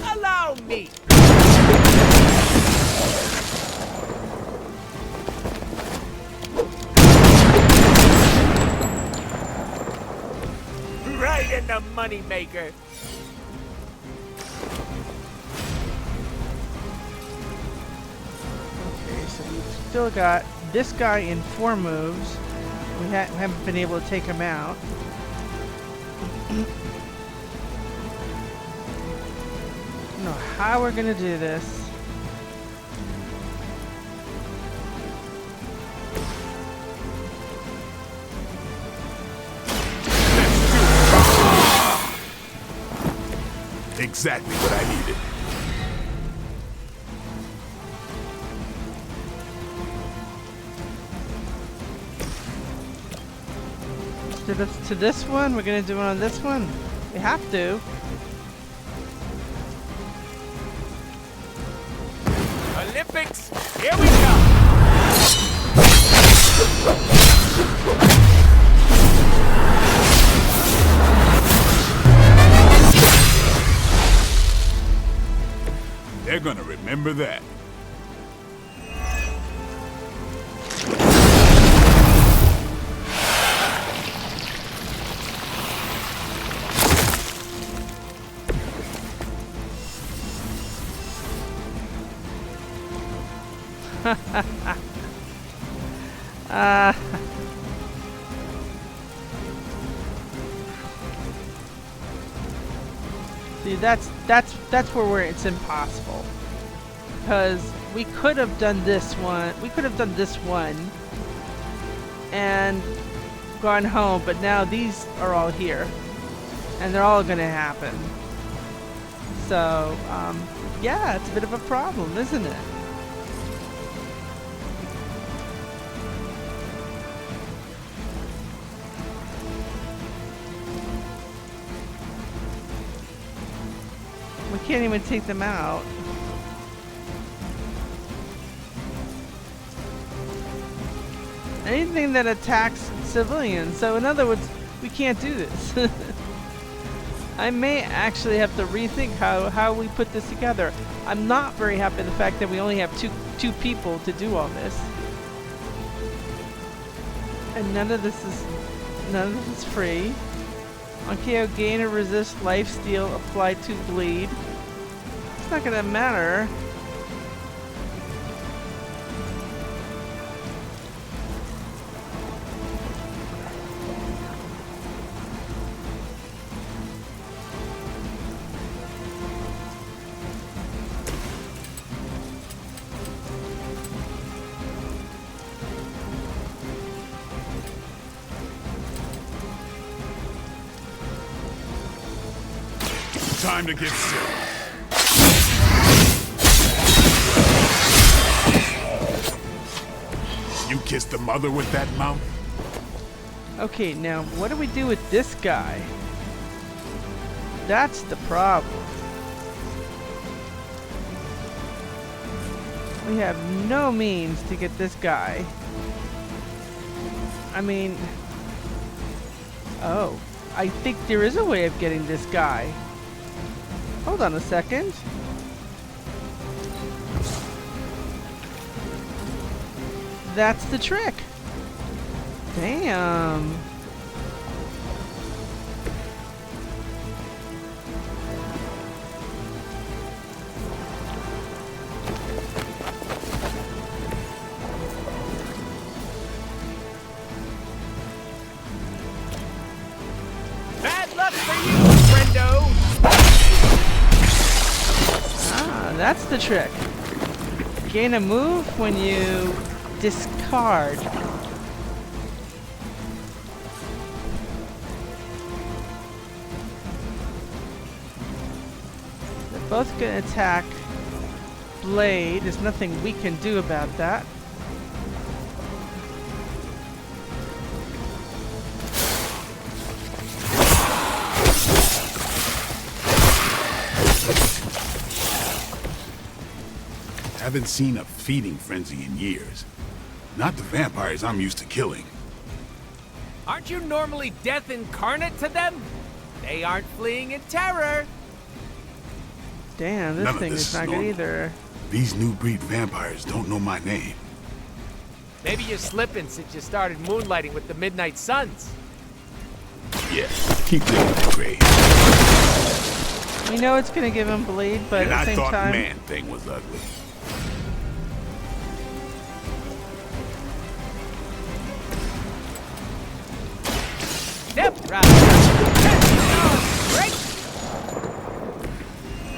N: Allow me. Right in the moneymaker.
A: Still got this guy in 4 moves. We haven't been able to take him out. I don't know how we're gonna do this.
I: Exactly what I needed.
A: To this one? We're gonna do it on this one? We have to.
N: Olympics, here we go!
I: They're gonna remember that.
A: See, that's where it's impossible. Because we could have done this one. We could have done this one and gone home, but now these are all here, and they're all gonna happen. So, yeah, it's a bit of a problem, isn't it? We can't even take them out. anything that attacks civilians. So in other words, we can't do this. I may actually have to rethink how we put this together. I'm not very happy with the fact that we only have two people to do all this. And none of this is free. On KO, gain or resist lifesteal applied to bleed. It's not gonna matter.
I: Time to get sick. You kissed the mother with that mouth?
A: Okay, now what do we do with this guy? That's the problem. We have no means to get this guy. I mean... Oh, I think there is a way of getting this guy. Hold on a second. That's the trick. Damn.
N: Bad luck for you, friendo!
A: Ah, that's the trick. Gain a move when you discard. They're both gonna attack Blade. There's nothing we can do about that.
I: Haven't seen a feeding frenzy in years. Not the vampires I'm used to killing.
N: Aren't you normally death incarnate to them? They aren't fleeing in terror.
A: Damn, this
I: None of
A: thing
I: this
A: is not
I: is
A: good
I: normal.
A: either.
I: These new breed vampires don't know my name.
N: Maybe you're slipping since you started moonlighting with the Midnight Suns.
I: Yeah, keep living that grade.
A: We know it's gonna give him bleed, but
I: And
A: at
I: I
A: the same
I: thought
A: time...
I: Man-Thing was ugly.
N: Step right. Great.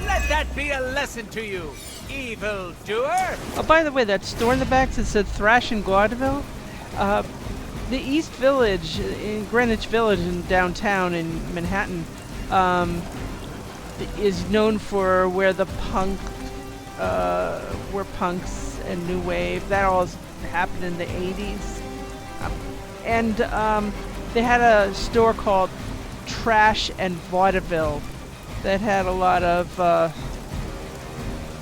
N: Let that be a lesson to you, evil doer.
A: Oh, by the way, that store in the back that said Thrash and Gaudeville, the East Village, in Greenwich Village in downtown in Manhattan, is known for where punks and new wave, that all happened in the 80s. And they had a store called Trash and Vaudeville that had a lot of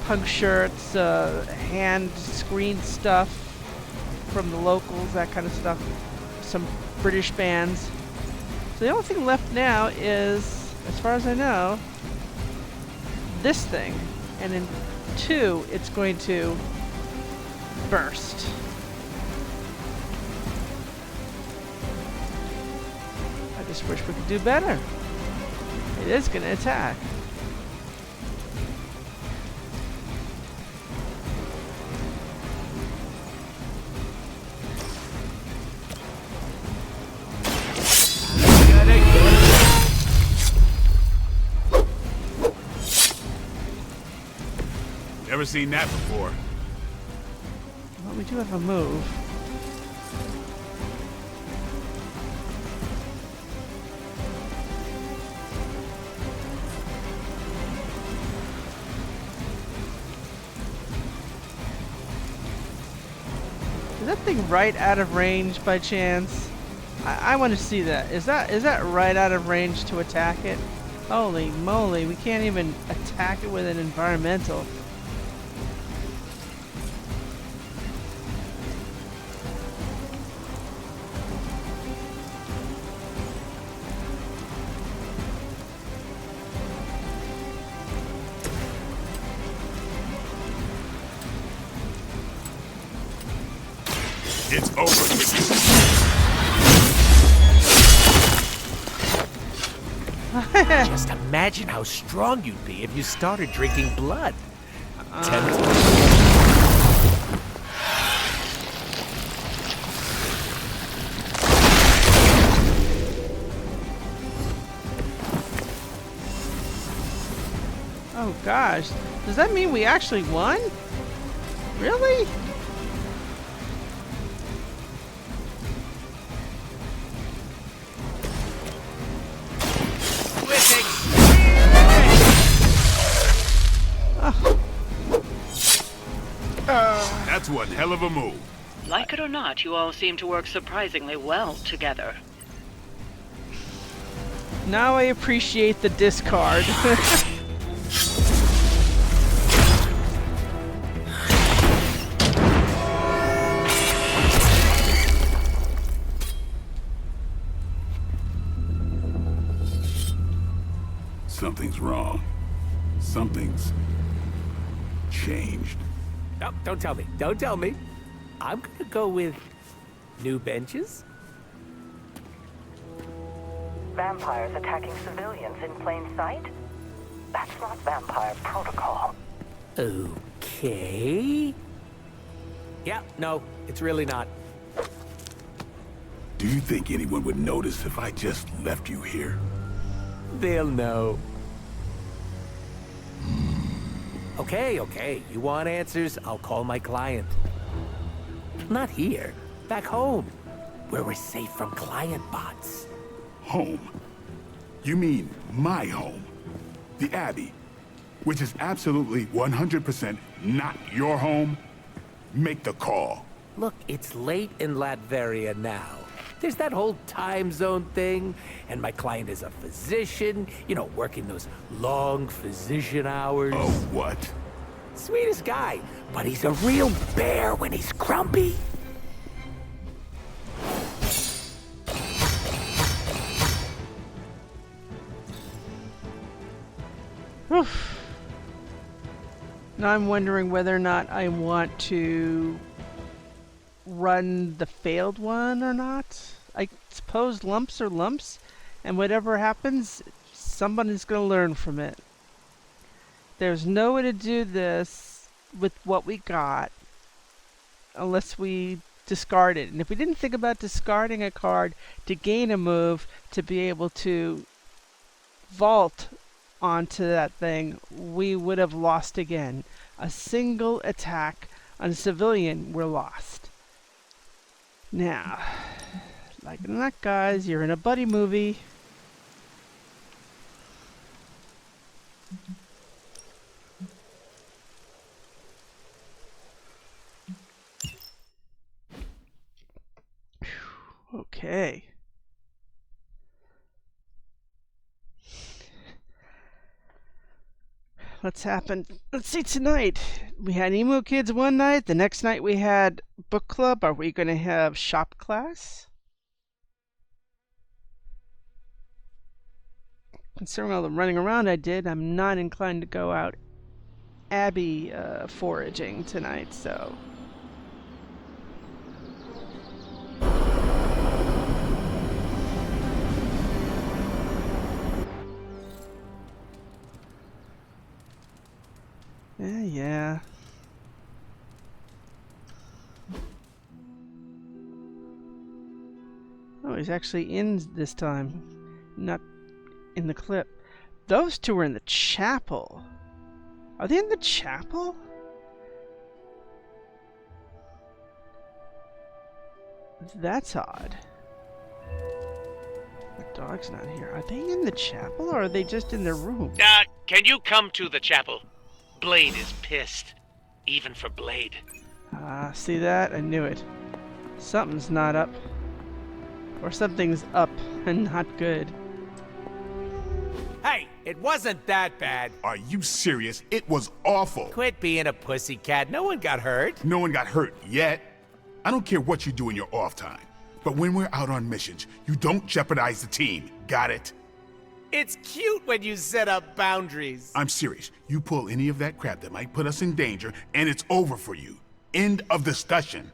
A: punk shirts, hand screened stuff from the locals, that kind of stuff. Some British bands. So the only thing left now is, as far as I know, this thing. And in 2, it's going to burst. I just wish we could do better. It is going to attack.
I: Never seen that before.
A: Well, we do have a move. Is that thing right out of range by chance? I want to see that. Is that right out of range to attack it? Holy moly, we can't even attack it with an environmental.
I: It's over with you.
L: Just imagine how strong you'd be if you started drinking blood.
A: Oh gosh, does that mean we actually won? Really?
I: That's one hell of a move.
M: Like it or not, you all seem to work surprisingly well together.
A: Now I appreciate the discard.
I: Something's wrong. Something's changed.
L: No, don't tell me. Don't tell me. I'm gonna go with new benches.
O: Vampires attacking civilians in plain sight? That's not vampire protocol.
L: Okay. Yeah, no, it's really not.
I: Do you think anyone would notice if I just left you here?
L: They'll know. Okay. You want answers? I'll call my client. Not here. Back home. Where we're safe from client bots.
I: Home? You mean my home? The Abbey, which is absolutely 100% not your home? Make the call.
L: Look, it's late in Latveria now. There's that whole time zone thing, and my client is a physician, you know, working those long physician hours.
I: Oh, what?
L: Sweetest guy, but he's a real bear when he's grumpy.
A: Now I'm wondering whether or not I want to run the failed one or not. I suppose lumps are lumps, and whatever happens, someone is going to learn from it. There's no way to do this with what we got unless we discard it. And if we didn't think about discarding a card to gain a move to be able to vault onto that thing, we would have lost again. A single attack on a civilian, we're lost. Now, like it or not, guys, you're in a buddy movie. Okay. Let's see tonight. We had emo kids one night. The next night we had book club. Are we going to have shop class? Considering all the running around I did, I'm not inclined to go out Abbey foraging tonight, so. Yeah. Oh, he's actually in this time, not in the clip. Those two are in the chapel. Are they in the chapel? That's odd. The dog's not here. Are they in the chapel or are they just in their room?
P: Can you come to the chapel? Blade is pissed. Even for Blade.
A: See that? I knew it. Something's not up. Or something's up and not good.
N: Hey, it wasn't that bad.
I: Are you serious? It was awful.
N: Quit being a pussycat. No one got hurt.
I: No one got hurt yet. I don't care what you do in your off time. But when we're out on missions, you don't jeopardize the team. Got it?
N: It's cute when you set up boundaries.
I: I'm serious. You pull any of that crap that might put us in danger, and it's over for you. End of discussion.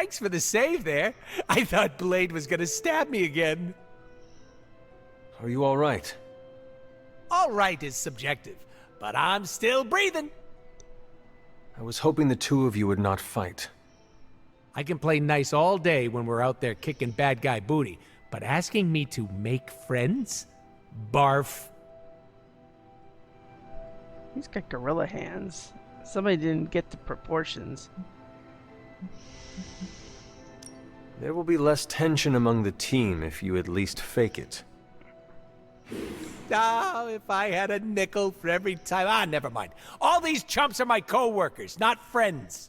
N: thanks for the save there. I thought Blade was gonna stab me again.
C: Are you all right?
N: All right is subjective, but I'm still breathing.
C: I was hoping the two of you would not fight.
N: I can play nice all day when we're out there kicking bad guy booty, but asking me to make friends? Barf.
A: He's got gorilla hands. Somebody didn't get the proportions.
C: There will be less tension among the team if you at least fake it.
N: Oh, if I had a nickel for every time. Ah, never mind. All these chumps are my co-workers, not friends.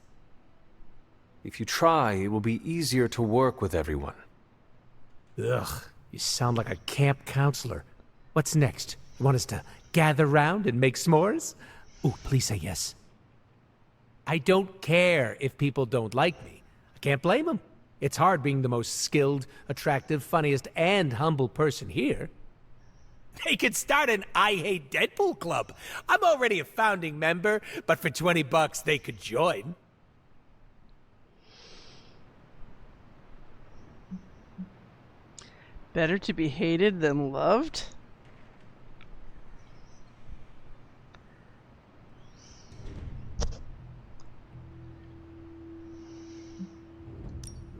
C: If you try, it will be easier to work with everyone.
N: Ugh, you sound like a camp counselor. What's next? You want us to gather round and make s'mores? Ooh, please say yes. I don't care if people don't like me. I can't blame them. It's hard being the most skilled, attractive, funniest, and humble person here. They could start an I Hate Deadpool club. I'm already a founding member, but for $20 they could join.
A: Better to be hated than loved?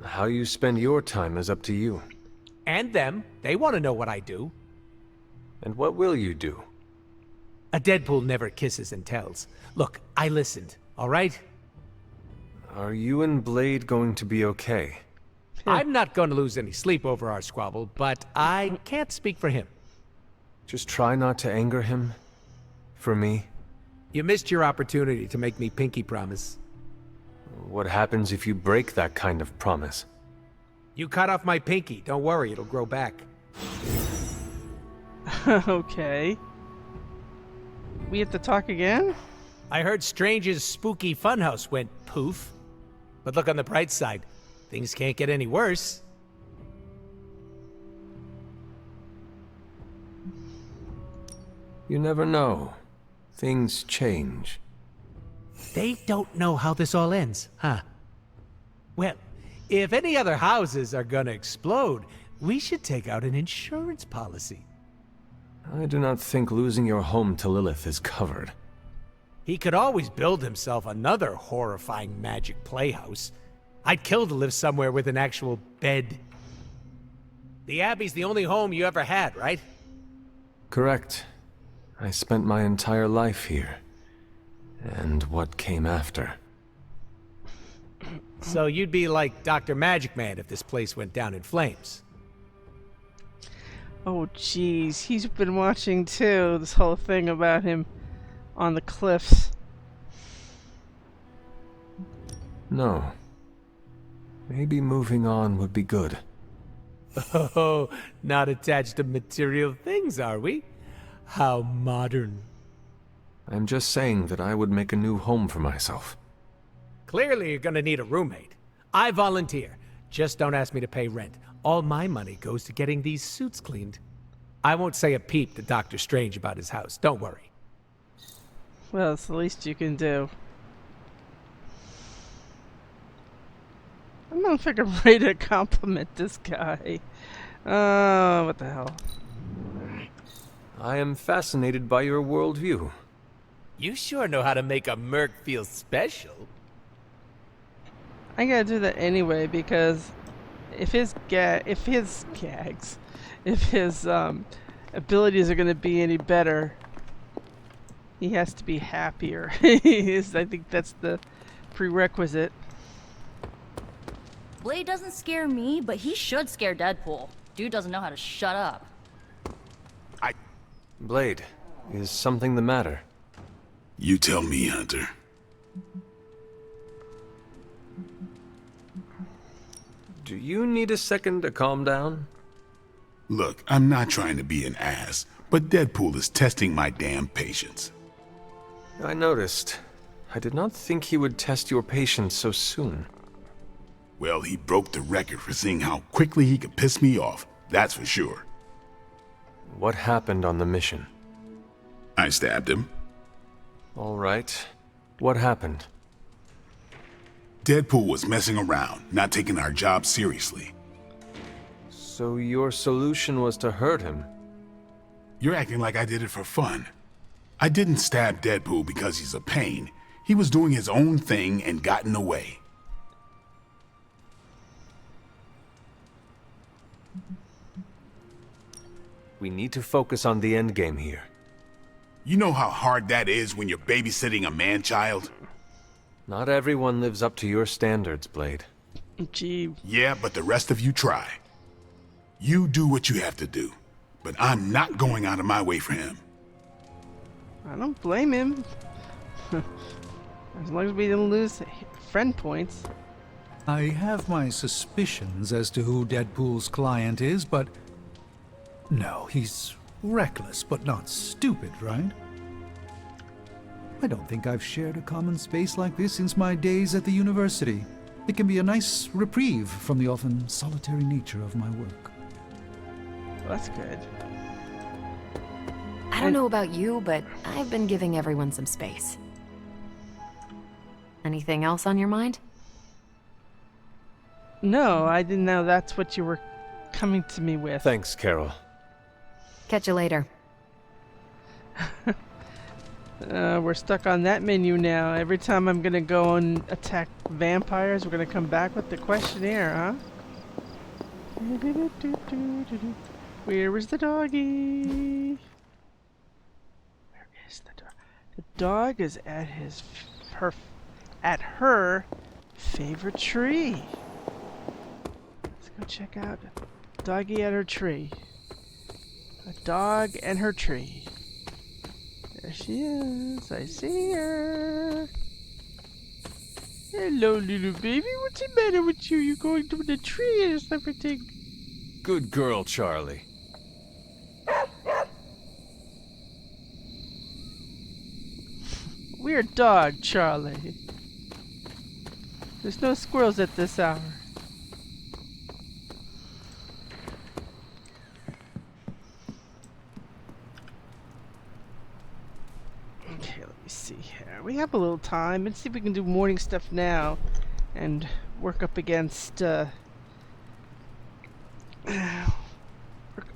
C: How you spend your time is up to you.
N: And them. They want to know what I do.
C: And what will you do?
N: A Deadpool never kisses and tells. Look, I listened, all right?
C: Are you and Blade going to be okay?
N: I'm not going to lose any sleep over our squabble, but I can't speak for him.
C: Just try not to anger him. For me.
N: You missed your opportunity to make me pinky promise.
C: What happens if you break that kind of promise?
N: You cut off my pinky. Don't worry, it'll grow back.
A: Okay. We have to talk again?
N: I heard Strange's spooky funhouse went poof. But look on the bright side. Things can't get any worse.
C: You never know. Things change.
N: They don't know how this all ends, huh? Well, if any other houses are gonna explode, we should take out an insurance policy.
C: I do not think losing your home to Lilith is covered.
N: He could always build himself another horrifying magic playhouse. I'd kill to live somewhere with an actual bed. The Abbey's the only home you ever had, right?
C: Correct. I spent my entire life here. And what came after.
N: So you'd be like Dr. Magic Man if this place went down in flames.
A: Oh jeez, he's been watching too, this whole thing about him on the cliffs.
C: No. Maybe moving on would be good.
N: Oh, not attached to material things, are we? How modern.
C: I'm just saying that I would make a new home for myself.
N: Clearly you're gonna need a roommate. I volunteer. Just don't ask me to pay rent. All my money goes to getting these suits cleaned. I won't say a peep to Dr. Strange about his house. Don't worry.
A: Well, it's the least you can do. I'm not figuring ready to compliment this guy. What the hell?
C: I am fascinated by your worldview.
N: You sure know how to make a merc feel special.
A: I gotta do that anyway because if his abilities are gonna be any better, he has to be happier. I think that's the prerequisite.
B: Blade doesn't scare me, but he should scare Deadpool. Dude doesn't know how to shut up.
C: Blade, is something the matter?
I: You tell me, Hunter.
C: Do you need a second to calm down?
I: Look, I'm not trying to be an ass, but Deadpool is testing my damn patience.
C: I noticed. I did not think he would test your patience so soon.
I: Well, he broke the record for seeing how quickly he could piss me off, that's for sure.
C: What happened on the mission?
I: I stabbed him.
C: All right. What happened?
I: Deadpool was messing around, not taking our job seriously.
C: So your solution was to hurt him?
I: You're acting like I did it for fun. I didn't stab Deadpool because he's a pain. He was doing his own thing and got in the way.
C: We need to focus on the endgame here.
I: You know how hard that is when you're babysitting a man-child?
C: Not everyone lives up to your standards, Blade.
A: Gee.
I: Yeah, but the rest of you try. You do what you have to do, but I'm not going out of my way for him.
A: I don't blame him. As long as we didn't lose friend points.
F: I have my suspicions as to who Deadpool's client is, but... No, he's reckless, but not stupid, right? I don't think I've shared a common space like this since my days at the university. It can be a nice reprieve from the often solitary nature of my work.
A: Well, that's good.
K: I don't know about you, but I've been giving everyone some space. Anything else on your mind?
A: No, I didn't know that's what you were coming to me with.
C: Thanks, Carol.
K: Catch you later.
A: We're stuck on that menu now. Every time I'm gonna go and attack vampires, we're gonna come back with the questionnaire, huh? Where is the doggy? Where is the dog? The dog is at her favorite tree. Let's go check out doggy at her tree. A dog and her tree. There she is. I see her. Hello, little baby. What's the matter with you? You're going to the tree and everything.
C: Good girl, Charlie.
A: Weird dog, Charlie. There's no squirrels at this hour. Okay, let me see here. We have a little time. Let's see if we can do morning stuff now and work up against work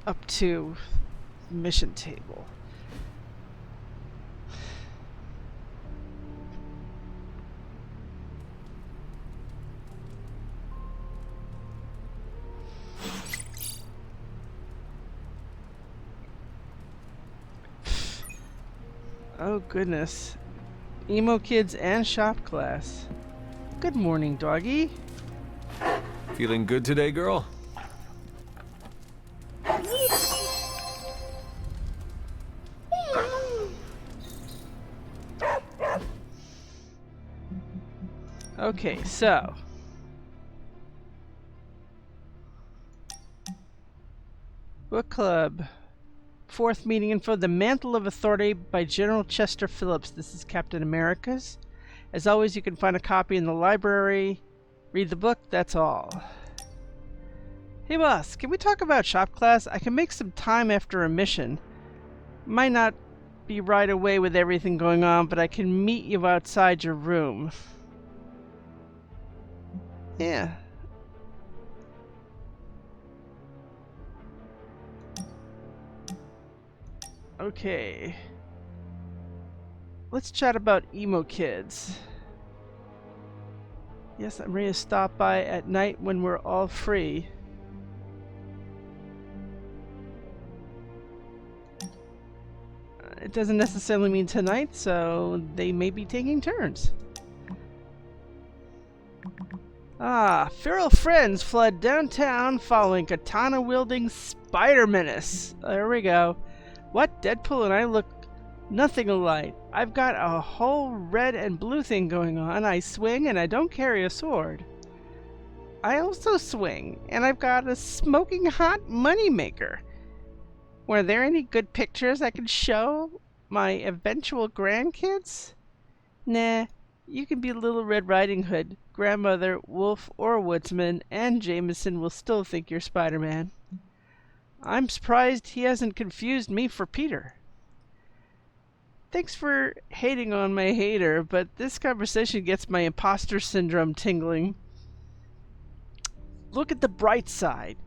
A: up to mission table. Oh goodness. Emo kids and shop class. Good morning, doggy.
C: Feeling good today, girl?
A: Okay, so book club. Fourth meeting info, The Mantle of Authority by General Chester Phillips. This is Captain America's. As always, you can find a copy in the library. Read the book, that's all. Hey boss, can we talk about shop class? I can make some time after a mission. Might not be right away with everything going on, but I can meet you outside your room. Yeah. Okay. Let's chat about emo kids. Yes, I'm ready to stop by at night when we're all free. It doesn't necessarily mean tonight, so they may be taking turns. Ah, feral friends flood downtown following katana-wielding spider menace. There we go. What? Deadpool and I look nothing alike. I've got a whole red and blue thing going on. I swing and I don't carry a sword. I also swing, and I've got a smoking hot moneymaker. Were there any good pictures I could show my eventual grandkids? Nah, you can be Little Red Riding Hood, grandmother, wolf, or woodsman, and Jameson will still think you're Spider-Man. I'm surprised he hasn't confused me for Peter. Thanks for hating on my hater, but this conversation gets my imposter syndrome tingling. Look at the bright side.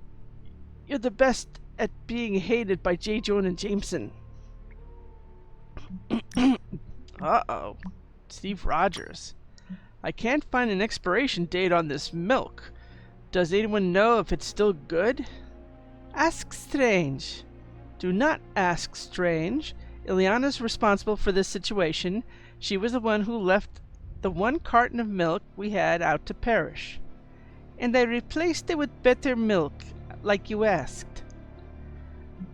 A: You're the best at being hated by J. Jonah Jameson. Uh-oh. Steve Rogers. I can't find an expiration date on this milk. Does anyone know if it's still good? Ask Strange. Do not ask Strange. Ileana's responsible for this situation. She was the one who left the 1 carton of milk we had out to perish. And I replaced it with better milk, like you asked.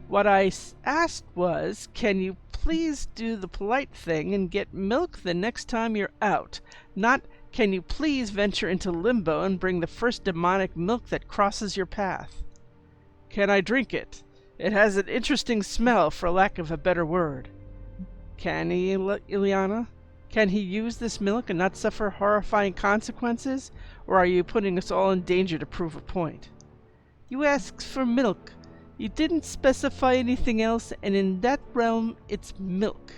A: What I asked was, can you please do the polite thing and get milk the next time you're out? Not, can you please venture into limbo and bring the first demonic milk that crosses your path? Can I drink it? It has an interesting smell, for lack of a better word. Can he, Ileana? Can he use this milk and not suffer horrifying consequences? Or are you putting us all in danger to prove a point? You asked for milk. You didn't specify anything else, and in that realm, it's milk.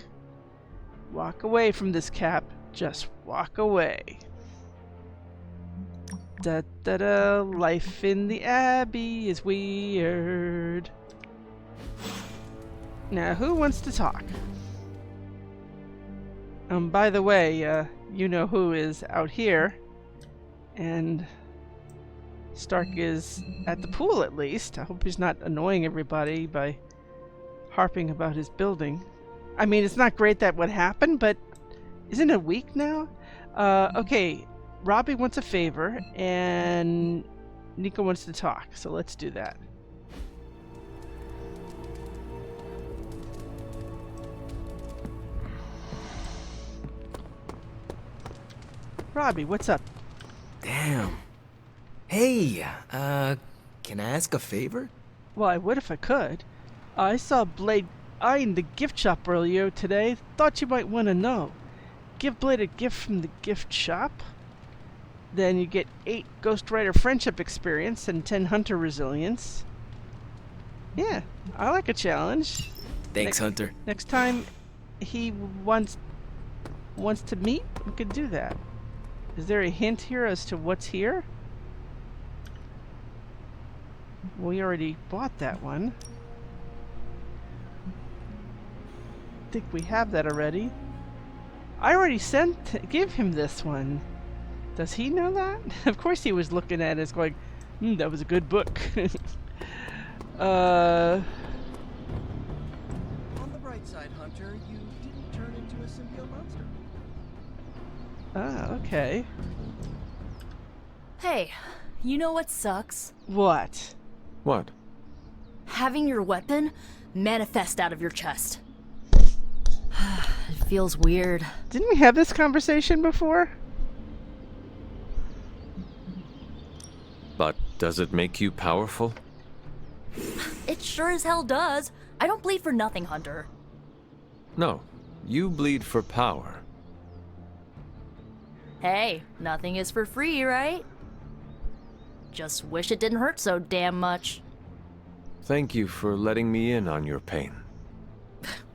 A: Walk away from this, Cap. Just walk away. Da-da-da, life in the Abbey is weird. Now, who wants to talk? By the way, you know who is out here. And Stark is at the pool, at least. I hope he's not annoying everybody by harping about his building. I mean, it's not great that what happened, but isn't it a week now? Okay, Robbie wants a favor, and Nico wants to talk, so let's do that. Robbie, what's up?
J: Damn. Hey, can I ask a favor?
A: Well, I would if I could. I saw Blade eyeing the gift shop earlier today. Thought you might want to know. Give Blade a gift from the gift shop. Then you get 8 Ghost Rider friendship experience and 10 Hunter resilience. Yeah, I like a challenge.
J: Thanks, Hunter.
A: Next time he wants to meet, we could do that. Is there a hint here as to what's here? We already bought that one. I think we have that already. I already gave him this one. Does he know that? Of course he was looking at it going, that was a good book.
G: On the bright side, Hunter, you didn't turn into a symbiote monster.
A: Ah, okay.
B: Hey, you know what sucks?
A: What?
C: What?
B: Having your weapon manifest out of your chest. It feels weird.
A: Didn't we have this conversation before?
C: But does it make you powerful?
B: It sure as hell does. I don't bleed for nothing, Hunter.
C: No, you bleed for power.
B: Hey, nothing is for free, right? Just wish it didn't hurt so damn much.
C: Thank you for letting me in on your pain.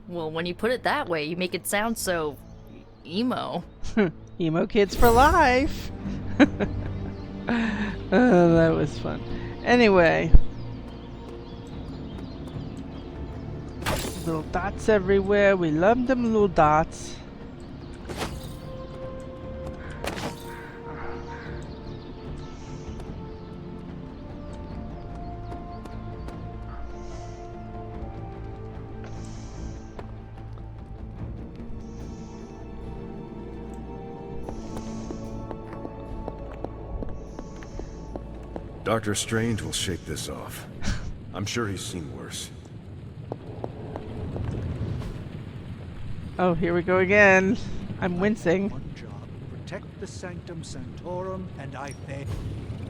B: Well, when you put it that way, you make it sound so emo.
A: Emo kids for life. Oh, that was fun. Anyway. Little dots everywhere. We love them little dots.
E: Doctor Strange will shake this off. I'm sure he's seen worse.
A: Oh, here we go again. I'm wincing.
F: One job, protect the Sanctum Sanctorum, and I fail.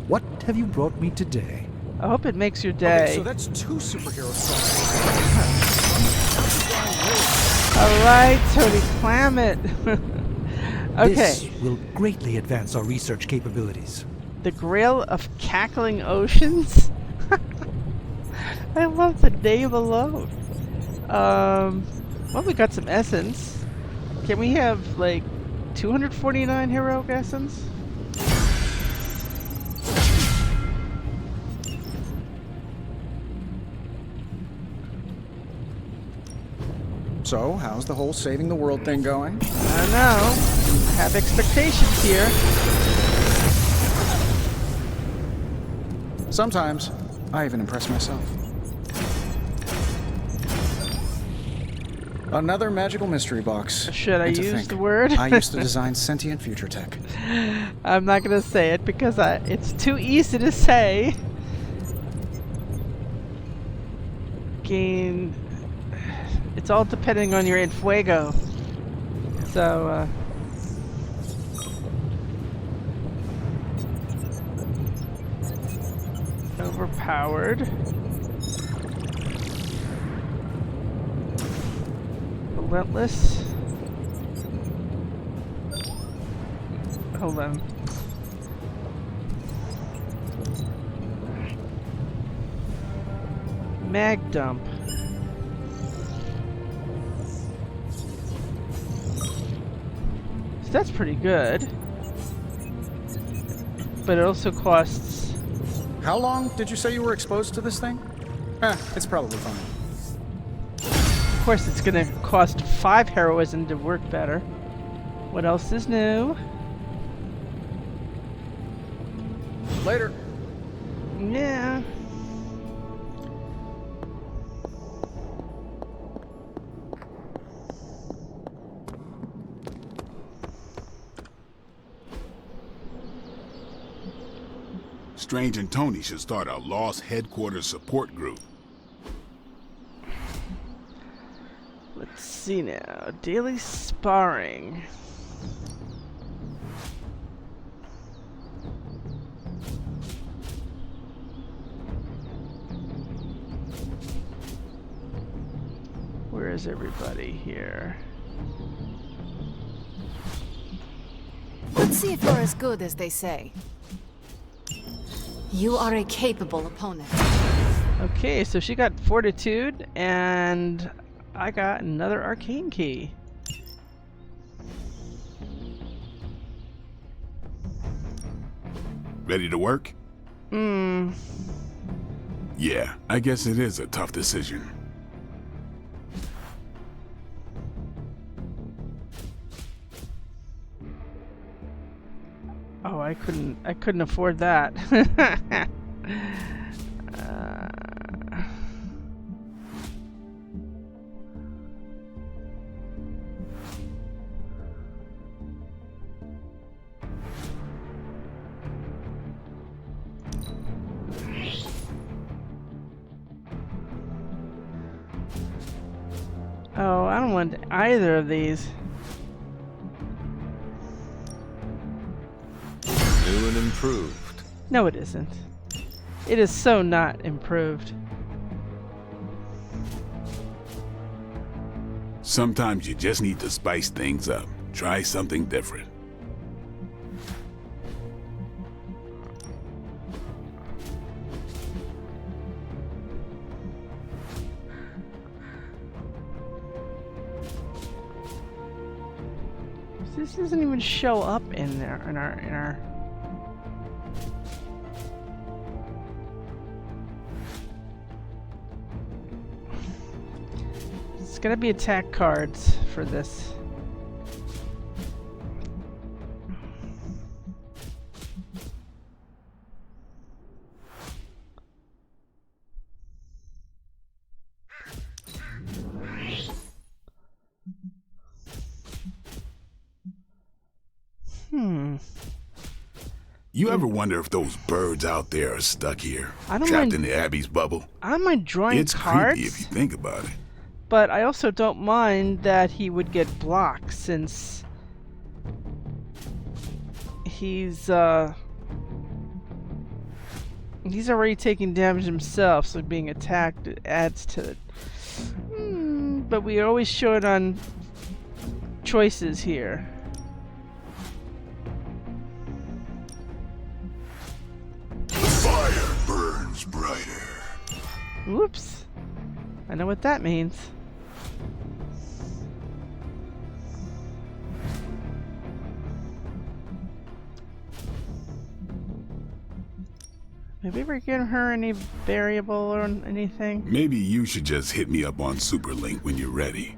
F: What have you brought me today?
A: I hope it makes your day.
G: Okay, so that's 2 superheroes.
A: Alright, Tony Clammett. Okay.
F: This will greatly advance our research capabilities.
A: The Grail of Cackling Oceans? I love the name alone. Well, we got some essence. Can we have, like, 249 heroic essence?
G: So, how's the whole saving the world thing going?
A: I don't know. I have expectations here.
G: Sometimes, I even impress myself. Another magical mystery box.
A: Should I
G: And to
A: use
G: think,
A: the word?
G: I used to design sentient future tech.
A: I'm not gonna say it because it's too easy to say. Gain. It's all depending on your Infuego. So, overpowered. Relentless. Hold on. Mag dump. So that's pretty good. But it also costs...
G: How long did you say you were exposed to this thing? It's probably fine.
A: Of course it's gonna cost 5 heroism to work better. What else is new?
G: Later.
A: Yeah.
I: Strange and Tony should start a Lost Headquarters support group.
A: Let's see now. Daily sparring. Where is everybody here?
H: Let's see if you're as good as they say. You are a capable opponent.
A: Okay, so she got Fortitude, and I got another Arcane Key.
I: Ready to work?
A: Hmm.
I: Yeah, I guess it is a tough decision.
A: Oh, I couldn't afford that. Oh, I don't want either of these.
C: New and improved.
A: No, it isn't. It is so not improved.
I: Sometimes you just need to spice things up. Try something different.
A: This doesn't even show up in there in our It's gonna be attack cards for this.
I: You ever wonder if those birds out there are stuck here,
A: I don't
I: trapped
A: mind-
I: in the Abbey's bubble?
A: I don't mind drawing
I: It's
A: cards,
I: creepy if you think about it.
A: but I also don't mind that he would get blocked since he's already taking damage himself, so being attacked adds to it. But we always show it on choices here.
I: Fire burns brighter.
A: Whoops. I know what that means. Maybe we're giving her any variable or anything?
I: Maybe you should just hit me up on Superlink when you're ready.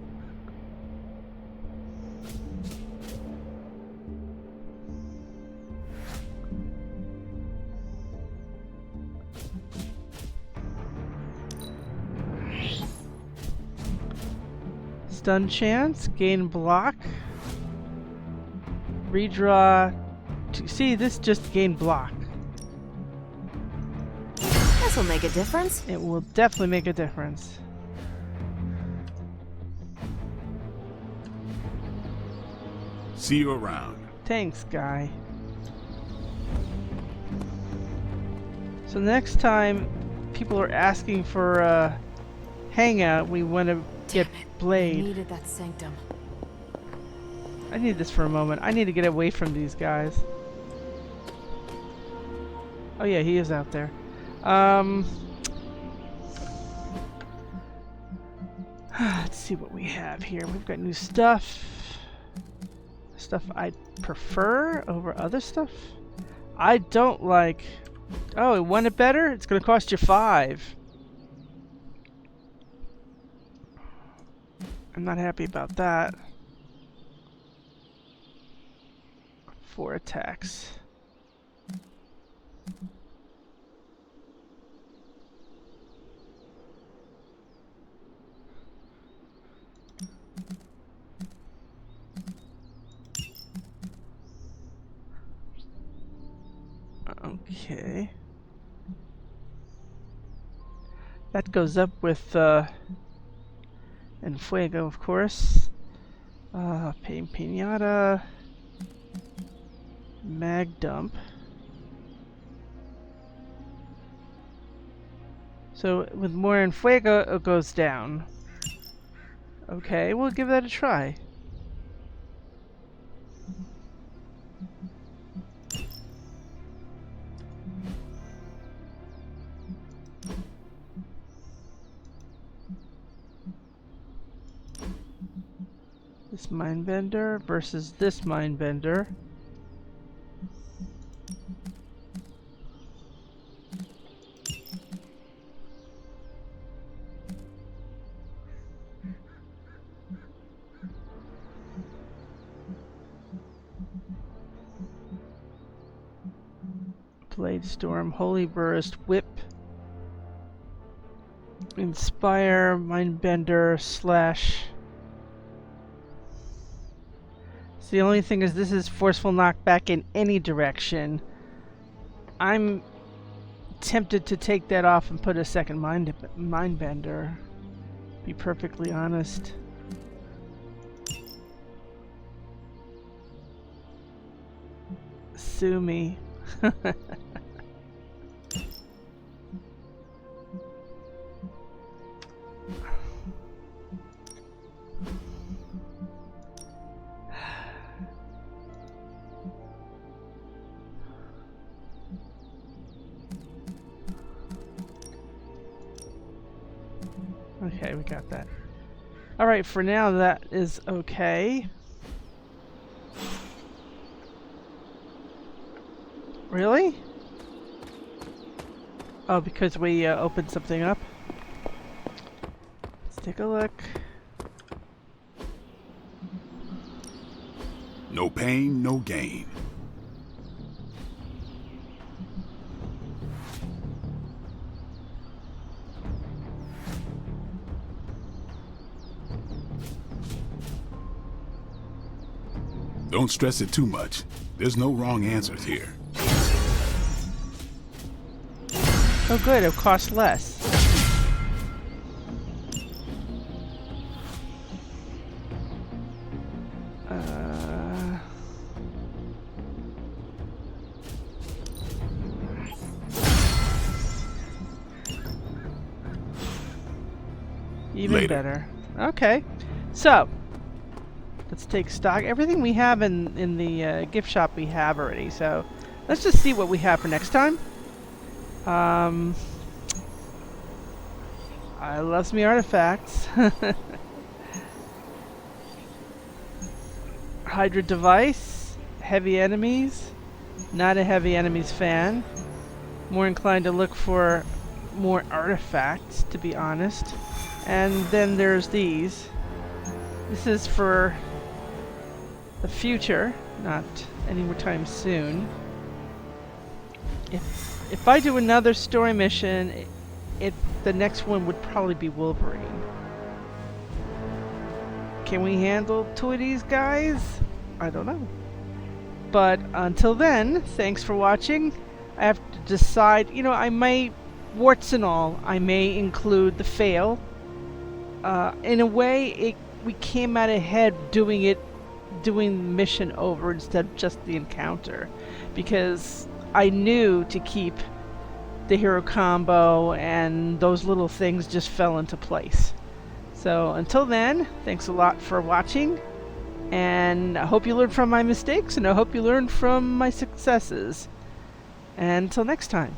A: Stun chance, gain block, redraw. See, this just gain block.
H: This'll make a difference.
A: It will definitely make a difference.
I: See you around.
A: Thanks, guy. So next time people are asking for a hangout, we want to get Blade.
H: I needed that sanctum.
A: I need this for a moment. I need to get away from these guys. Oh yeah, he is out there. Let's see what we have here. We've got new stuff. Stuff I prefer over other stuff. I don't like... Oh, you want it better? It's gonna cost you 5. I'm not happy about that. 4 attacks. Okay. That goes up with and Fuego, of course. Pinata. Mag dump. So with more in Fuego, it goes down. Okay, we'll give that a try. This Mindbender versus this Mindbender. Blade Storm, Holy Burst, Whip, Inspire, Mindbender, Slash. So the only thing is this is forceful knockback in any direction. I'm tempted to take that off and put a second Mindbender. Be perfectly honest. Sue me. Okay, we got that. Alright, for now that is okay. Really? Oh, because we opened something up? Let's take a look.
I: No pain, no gain. Don't stress it too much. There's no wrong answers here.
A: Oh good, it'll cost less. Even
I: Later.
A: better. Okay, so let's take stock. Everything we have in the gift shop we have already. So let's just see what we have for next time. I love me artifacts. Hydra device, heavy enemies. Not a heavy enemies fan. more inclined to look for more artifacts, to be honest. And then there's these. This is for the future, not any time soon. If I do another story mission, the next one would probably be Wolverine. Can we handle two of these guys? I don't know. But until then, thanks for watching. I have to decide, you know, I may, warts and all, I may include the fail. In a way, we came out ahead doing the mission over instead of just the encounter. Because I knew to keep the hero combo and those little things just fell into place. So until then, thanks a lot for watching. And I hope you learned from my mistakes, and I hope you learned from my successes. And until next time.